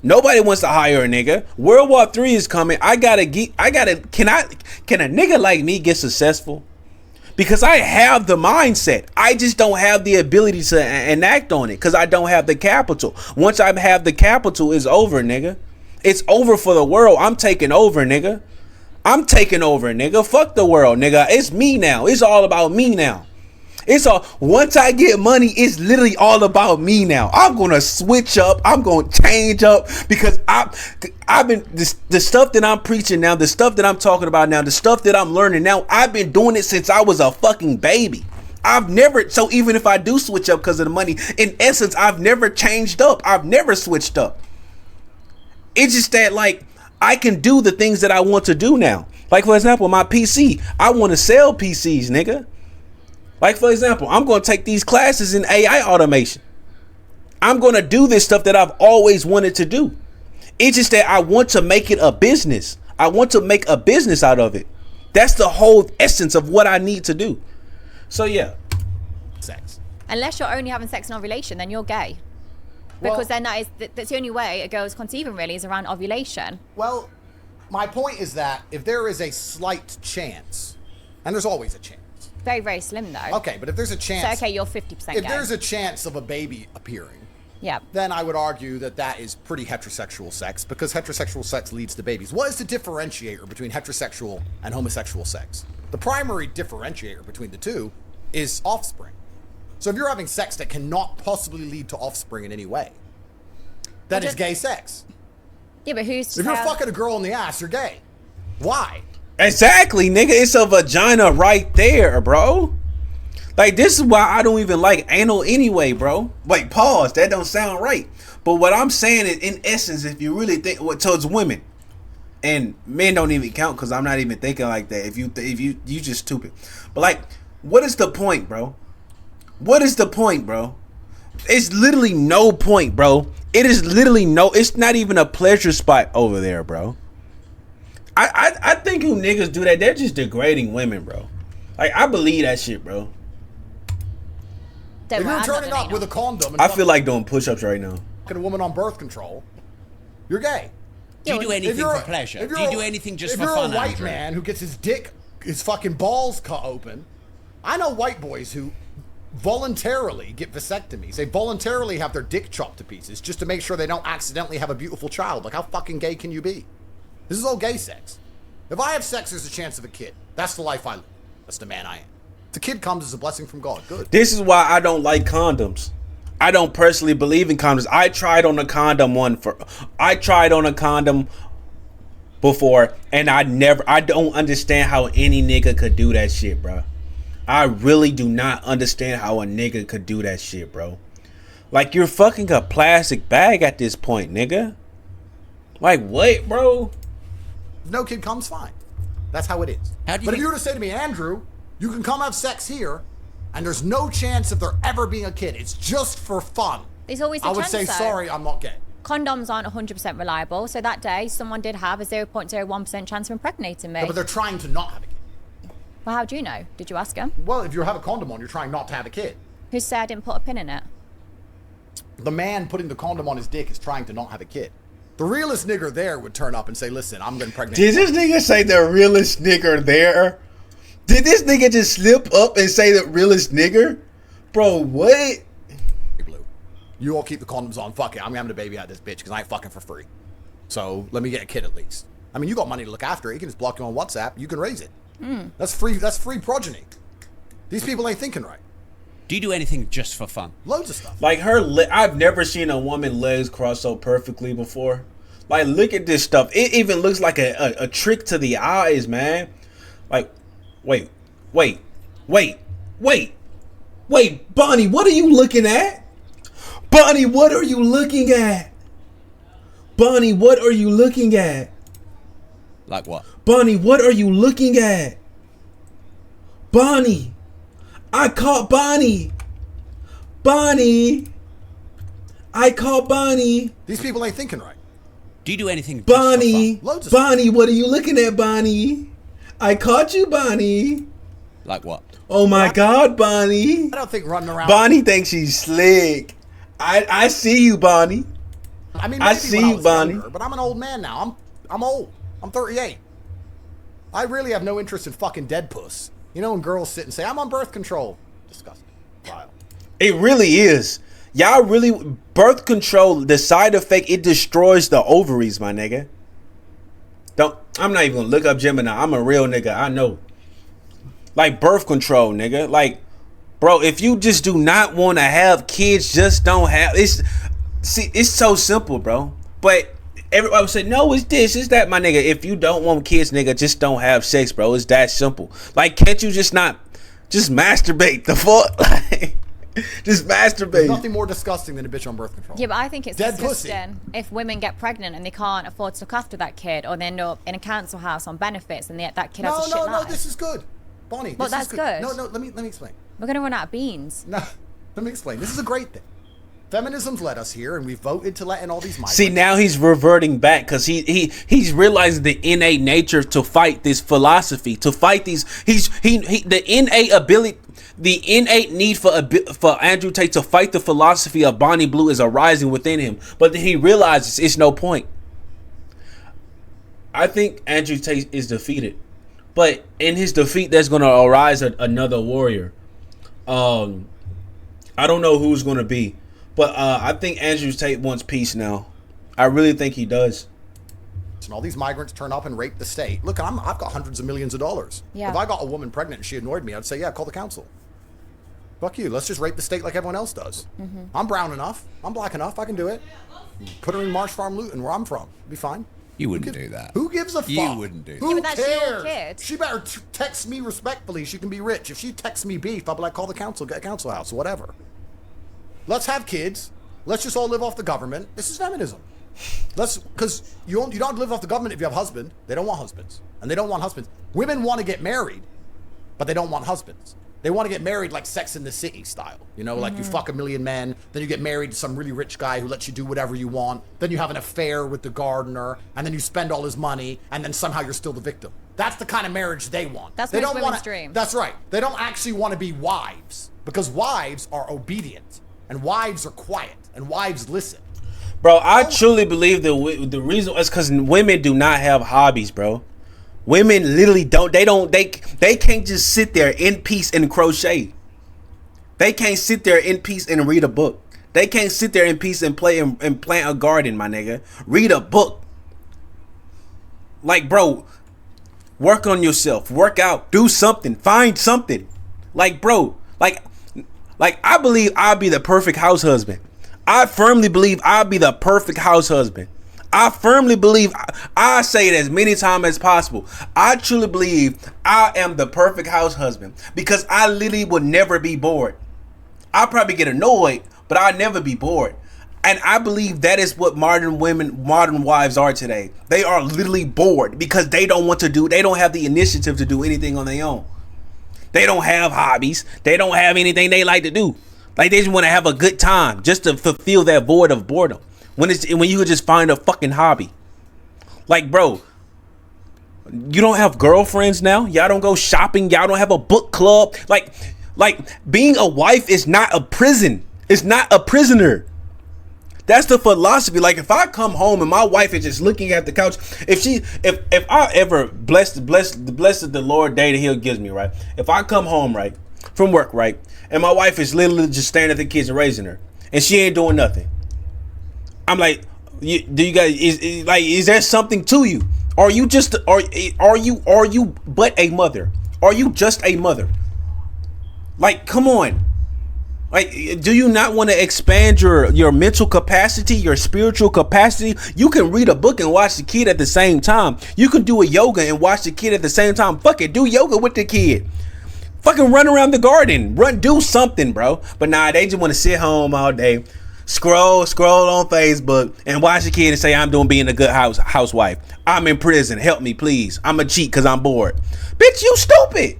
Nobody wants to hire a nigga. World War III is coming. Can a nigga like me get successful? Because I have the mindset. I just don't have the ability to enact on it because I don't have the capital. Once I have the capital, it's over, nigga. It's over for the world. I'm taking over, nigga. I'm taking over, nigga. Fuck the world, nigga. It's me now. It's all about me now. Once I get money, it's literally all about me now. I'm gonna switch up. I'm gonna change up because I've been the stuff that I'm preaching now, the stuff that I'm talking about now, the stuff that I'm learning now. I've been doing it since I was a fucking baby. So even if I do switch up because of the money, in essence, I've never changed up. I've never switched up. It's just that, like, I can do the things that I want to do now. Like, for example, my PC. I want to sell PCs, nigga. Like, for example, I'm going to take these classes in AI automation. I'm going to do this stuff that I've always wanted to do. It's just that I want to make it a business. I want to make a business out of it. That's the whole essence of what I need to do. So, yeah. Sex. Unless you're only having sex in ovulation, then you're gay. Because then that's the only way a girl's conceiving, really, is around ovulation. Well, my point is that if there is a slight chance, and there's always a chance. Very, very slim, though. Okay, but if there's a chance... So, okay, you're 50% gay. If there's a chance of a baby appearing, yeah, then I would argue that that is pretty heterosexual sex, because heterosexual sex leads to babies. What is the differentiator between heterosexual and homosexual sex? The primary differentiator between the two is offspring. So if you're having sex that cannot possibly lead to offspring in any way, that is gay sex. Yeah, but who's... If you're fucking a girl in the ass, you're gay. Why? Exactly, nigga. It's a vagina right there, bro. Like, this is why I don't even like anal anyway, bro. Wait, pause. That don't sound right. But what I'm saying is, in essence, if you really think towards women, and men don't even count because I'm not even thinking like that. If you just stupid. But like, what is the point, bro? What is the point, bro? It's literally no point, bro. It is literally it's not even a pleasure spot over there, bro. I think who niggas do that, they're just degrading women, bro. Like, I believe that shit, bro. If you're turning up with a condom and I feel like doing push-ups right now. A woman on birth control, you're gay. Do you do anything for pleasure? Do you do anything just for fun, If you're a white Andrew? man who gets his fucking balls cut open, I know white boys who voluntarily get vasectomies. They voluntarily have their dick chopped to pieces just to make sure they don't accidentally have a beautiful child. Like, how fucking gay can you be? This is all gay sex. If I have sex, there's a chance of a kid. That's the life I live. That's the man I am. If the kid comes as a blessing from God, good. This is why I don't like condoms. I don't personally believe in condoms. I tried on a condom before, and I don't understand how any nigga could do that shit, bro. I really do not understand how a nigga could do that shit, bro. Like, you're fucking a plastic bag at this point, nigga. Like, what, bro? If no kid comes, fine. That's how it is. How do you but if think- you were to say to me, Andrew, you can come have sex here, and there's no chance of there ever being a kid. It's just for fun. There's always a I would chance, say, though. sorry, I'm not gay. Condoms aren't 100% reliable. So that day, someone did have a 0.01% chance of impregnating me. No, but they're trying to not have a kid. Well, how do you know? Did you ask him? Well, if you have a condom on, you're trying not to have a kid. Who said I didn't put a pin in it? The man putting the condom on his dick is trying to not have a kid. The realest nigger there would turn up and say, listen, I'm going to impregnate Did this nigga say the realest nigger there? Did this nigga just slip up and say the realest nigger? Bro, what? blue. You all keep the condoms on. Fuck it. I'm having a baby out of this bitch because I ain't fucking for free. So let me get a kid at least. I mean, you got money to look after it. You can just block you on WhatsApp. You can raise it. That's free. That's free progeny. These people ain't thinking right. Do you do anything just for fun? Loads of stuff. Like I've never seen a woman legs cross so perfectly before. Like, look at this stuff. It even looks like a trick to the eyes, man. Like, wait, Bonnie, what are you looking at? Bonnie, what are you looking at? Bonnie, what are you looking at? Like what? Bonnie, what are you looking at? Bonnie, I caught Bonnie. Bonnie, I caught Bonnie. These people ain't thinking right. Do you do anything just Bonnie, for fun? Loads of Bonnie, what are you looking at, Bonnie? I caught you, Bonnie. Like what? Oh my God, Bonnie. I don't think running around. Bonnie thinks she's slick. I see you, Bonnie. I mean, I maybe see when you, was Bonnie. younger, but I'm an old man now. I'm old. I'm 38. I really have no interest in fucking dead puss. You know when girls sit and say, I'm on birth control. Disgusting. Vile. It really is. Y'all really, birth control, the side effect, it destroys the ovaries, my nigga. I'm not even gonna look up Gemini. I'm a real nigga. I know. Like, birth control, nigga. Like, bro, if you just do not want to have kids, just don't have. It's so simple, bro. But everybody would say, no, it's this, it's that, my nigga. If you don't want kids, nigga, just don't have sex, bro. It's that simple. Like, can't you just masturbate? The fuck? Like, just masturbate. Nothing more disgusting than a bitch on birth control. Yeah, but I think it's Dead pussy. disgusting if women get pregnant and they can't afford to look after that kid, or they end up in a council house on benefits and that kid has a shit No, life. this is good. Bonnie, Well, this is that's good. No, let me explain. We're gonna run out of beans. No, let me explain. This is a great thing. Feminism's led us here, and we voted to let in all these migrants. See, now he's reverting back because he's realizing the innate nature to fight this philosophy, to fight these. The innate ability, the innate need for Andrew Tate to fight the philosophy of Bonnie Blue is arising within him. But then he realizes it's no point. I think Andrew Tate is defeated, but in his defeat, there's gonna arise another warrior. I don't know who's gonna be. But I think Andrew Tate wants peace now. I really think he does. And all these migrants turn up and rape the state. Look, I've got hundreds of millions of dollars. Yeah. If I got a woman pregnant and she annoyed me, I'd say, yeah, call the council. Fuck you. Let's just rape the state like everyone else does. Mm-hmm. I'm brown enough. I'm black enough. I can do it. Put her in Marsh Farm, Luton, where I'm from. Be fine. You wouldn't do that. Who gives a fuck? You wouldn't do that. Who Yeah, but that's your cares? kid. She better text me respectfully. She can be rich. If she texts me beef, I'll be like, call the council, get a council house, whatever. Let's have kids. Let's just all live off the government. This is feminism. Because you don't live off the government if you have a husband. They don't want husbands. And they don't want husbands. Women want to get married, but they don't want husbands. They want to get married like Sex in the City style. You know, like you fuck a million men, then you get married to some really rich guy who lets you do whatever you want. Then you have an affair with the gardener, and then you spend all his money, and then somehow you're still the victim. That's the kind of marriage they want. That's they most don't women's wanna, dream. That's right. They don't actually want to be wives, because wives are obedient, and wives are quiet, and wives listen. Bro, I truly believe the reason is because women do not have hobbies, bro. Women literally they can't just sit there in peace and crochet. They can't sit there in peace and read a book. They can't sit there in peace and play and plant a garden, my nigga. Read a book. Like, bro, work on yourself. Work out. Do something. Find something. Like, bro, like I believe I'll be the perfect house husband. I firmly believe I'll be the perfect house husband. I firmly believe, I say it as many times as possible, I truly believe I am the perfect house husband because I literally would never be bored. I'll probably get annoyed, but I'll never be bored. And I believe that is what modern wives are today. They are literally bored because they don't have the initiative to do anything on their own. They don't have hobbies. They don't have anything they like to do. Like they just want to have a good time just to fulfill that void of boredom. When you could just find a fucking hobby. Like, bro, you don't have girlfriends now? Y'all don't go shopping? Y'all don't have a book club? Like being a wife is not a prison. It's not a prisoner. That's the philosophy. Like if I come home and my wife is just looking at the couch, if I ever blessed the Lord day that He gives me, right? If I come home, right, from work, right, and my wife is literally just staring at the kids and raising her, and she ain't doing nothing, I'm like, is there something to you? Are you just are you but a mother? Are you just a mother? Like, come on. Like, do you not want to expand your mental capacity, your spiritual capacity? You can read a book and watch the kid at the same time. You can do a yoga and watch the kid at the same time. Fuck it, do yoga with the kid. Fucking run around the garden. Do something, bro. But nah, they just want to sit home all day, scroll on Facebook and watch the kid and say, I'm doing being a good housewife. I'm in prison. Help me, please. I'm a cheat because I'm bored. Bitch, you stupid.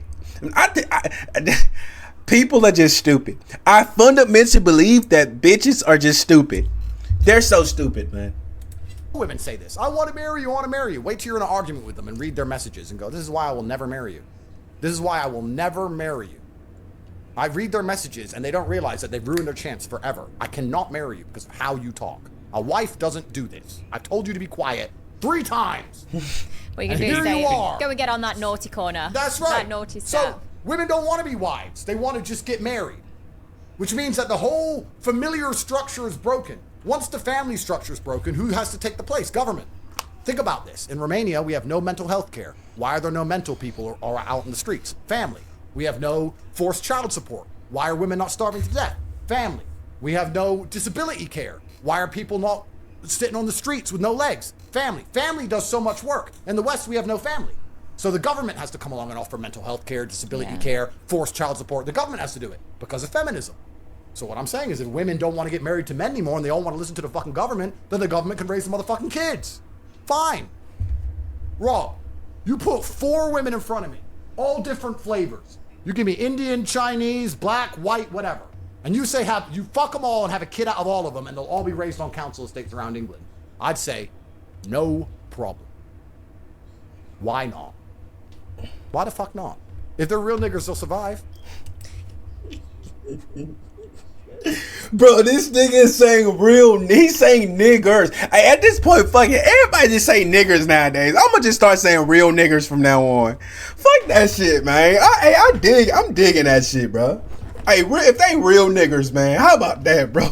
People are just stupid. I fundamentally believe that bitches are just stupid. They're so stupid, man. Women say this. I want to marry you. I want to marry you. Wait till you're in an argument with them and read their messages and go, this is why I will never marry you. This is why I will never marry you. I read their messages and they don't realize that they've ruined their chance forever. I cannot marry you because of how you talk. A wife doesn't do this. I've told you to be quiet 3 times. What are you going to do? Here you are. Go and get on that naughty corner. That's right. That naughty step. So women don't want to be wives. They want to just get married, which means that the whole familiar structure is broken. Once the family structure is broken, who has to take the place? Government. Think about this. In Romania, we have no mental health care. Why are there no mental people or out in the streets? Family. We have no forced child support. Why are women not starving to death? Family. We have no disability care. Why are people not sitting on the streets with no legs? Family. Family does so much work. In the West, we have no family. So the government has to come along and offer mental health care, disability care, forced child support. The government has to do it because of feminism. So what I'm saying is if women don't want to get married to men anymore and they all want to listen to the fucking government, then the government can raise the motherfucking kids. Fine. Rob, you put 4 women in front of me, all different flavors. You give me Indian, Chinese, black, white, whatever. And you say you fuck them all and have a kid out of all of them and they'll all be raised on council estates around England. I'd say, no problem. Why not? Why the fuck not? If they're real niggers, they'll survive. Bro, this nigga is saying he's saying niggers. At this point, fuck it. Everybody just say niggers nowadays. I'm gonna just start saying real niggers from now on. Fuck that shit, man. I'm digging that shit, bro. Hey, if they real niggers, man, how about that, bro?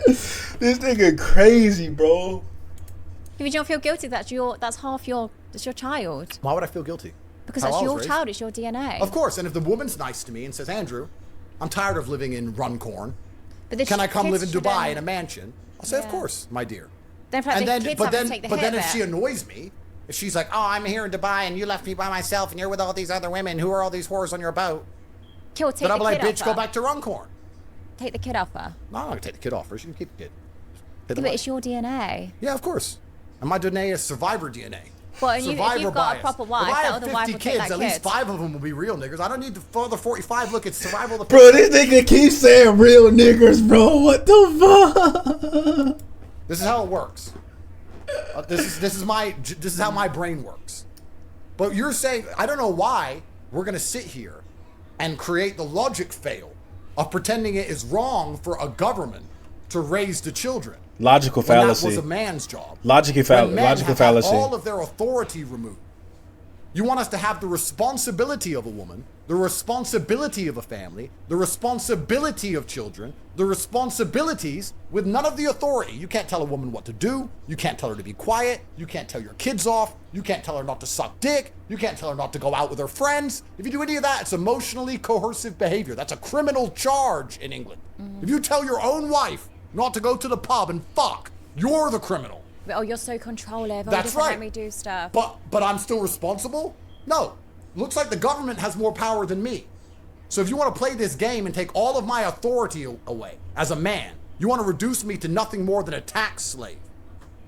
This nigga crazy, bro. If you don't feel guilty, that's your child. Why would I feel guilty? Because that's your child, it's your DNA. Of course, and if the woman's nice to me and says, Andrew, I'm tired of living in Runcorn. Can I come live in Dubai in a mansion? I'll say, of course, my dear. But then if she annoys me, if she's like, oh, I'm here in Dubai and you left me by myself and you're with all these other women, who are all these whores on your boat? Then I'll be like, bitch, go back to Runcorn. Take the kid off her. No, I'm not going to take the kid off her. She can keep the kid. But it's your DNA. Yeah, of course. And my DNA is survivor DNA. Well, and if you've got a proper wife, that other wife will take that kid. At least 5 of them will be real niggers. I don't need the further 45. Look, it's survival of the Bro, this nigga keeps saying real niggers, bro. What the fuck? This is how it works. This is how my brain works. But you're saying, I don't know why we're going to sit here and create the logic fail of pretending it is wrong for a government to raise the children. Logical fallacy. That was a man's job. Logical fallacy. All of their authority removed. You want us to have the responsibility of a woman, the responsibility of a family, the responsibility of children, the responsibilities with none of the authority. You can't tell a woman what to do. You can't tell her to be quiet. You can't tell your kids off. You can't tell her not to suck dick. You can't tell her not to go out with her friends. If you do any of that, it's emotionally coercive behavior. That's a criminal charge in England. If you tell your own wife not to go to the pub and fuck. You're the criminal. Oh, you're so controlling. Oh, That's you right. Let me do stuff. But I'm still responsible? No. Looks like the government has more power than me. So if you want to play this game and take all of my authority away as a man, you want to reduce me to nothing more than a tax slave.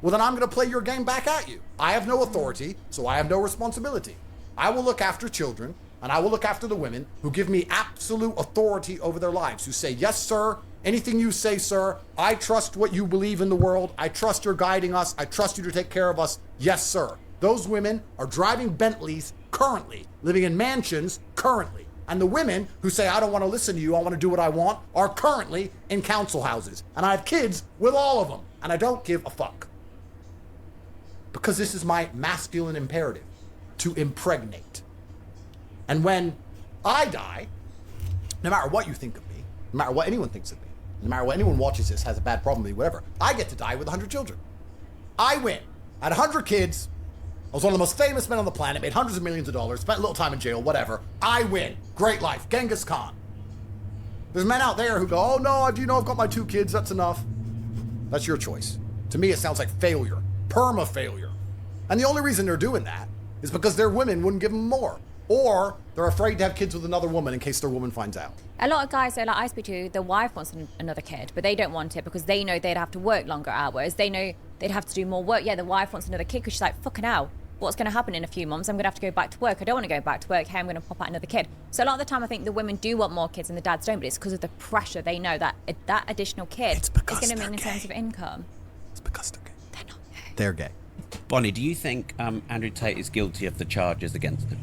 Well, then I'm going to play your game back at you. I have no authority, so I have no responsibility. I will look after children, and I will look after the women who give me absolute authority over their lives, who say, yes, sir, anything you say, sir, I trust what you believe in the world. I trust you're guiding us. I trust you to take care of us. Yes, sir. Those women are driving Bentleys currently, living in mansions currently. And the women who say, I don't want to listen to you, I want to do what I want, are currently in council houses. And I have kids with all of them. And I don't give a fuck. Because this is my masculine imperative, to impregnate. And when I die, no matter what you think of me, no matter what anyone thinks of me, no matter what anyone watches this, has a bad problem with me, whatever, I get to die with 100 children. I win. I had 100 kids. I was one of the most famous men on the planet, made hundreds of millions of dollars, spent a little time in jail, whatever. I win. Great life. Genghis Khan. There's men out there who go, oh no, do you know I've got my 2 kids, that's enough. That's your choice. To me, it sounds like failure. Perma-failure. And the only reason they're doing that is because their women wouldn't give them more. Or they're afraid to have kids with another woman in case their woman finds out. A lot of guys, like I speak to, the wife wants another kid, but they don't want it because they know they'd have to work longer hours. They know they'd have to do more work. Yeah, the wife wants another kid because she's like, fucking hell, what's going to happen in a few months? I'm going to have to go back to work. I don't want to go back to work. Hey, I'm going to pop out another kid. So a lot of the time, I think the women do want more kids and the dads don't, but it's because of the pressure. They know that that additional kid is going to mean in terms of income. It's because they're gay. They're not gay. They're gay. Bonnie, do you think Andrew Tate is guilty of the charges against him?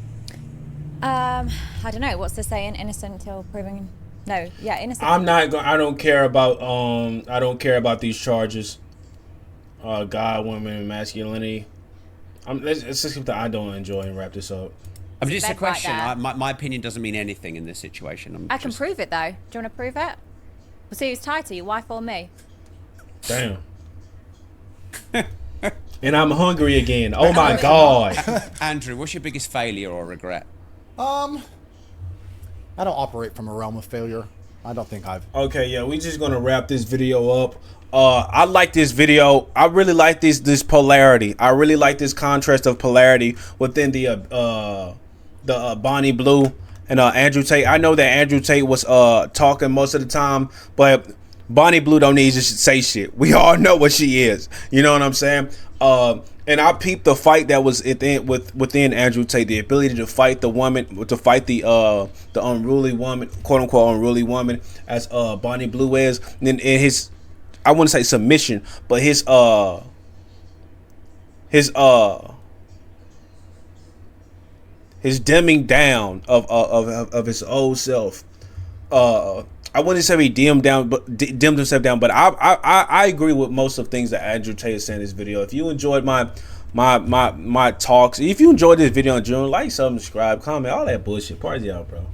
I don't know. What's the saying? Innocent until proven. No, yeah, innocent. I don't care about these charges. God, women, masculinity. Let's just keep the I don't enjoy and wrap this up. I mean, it's a Bed right question. there. My opinion doesn't mean anything in this situation. I can prove it though. Do you want to prove it? We'll see who's tighter, your wife or me. Damn. And I'm hungry again. Oh my God. Andrew, what's your biggest failure or regret? I don't operate from a realm of failure. I don't think I've... Okay, yeah, we just gonna wrap this video up. I like this video. I really like this polarity. I really like this contrast of polarity within the Bonnie Blue and Andrew Tate. I know that Andrew Tate was talking most of the time, but Bonnie Blue don't need to say shit. We all know what she is. You know what I'm saying? And I peeped the fight that was within Andrew Tate, the ability to fight the woman, to fight the unruly woman, quote unquote unruly woman, as Bonnie Blue is, and in his, I wouldn't say submission, but his dimming down of his old self. I wouldn't say he dimmed himself down, but I agree with most of things that Andrew Tate is saying in this video. If you enjoyed my talks, if you enjoyed this video in general, like, subscribe, comment, all that bullshit. Party out, bro.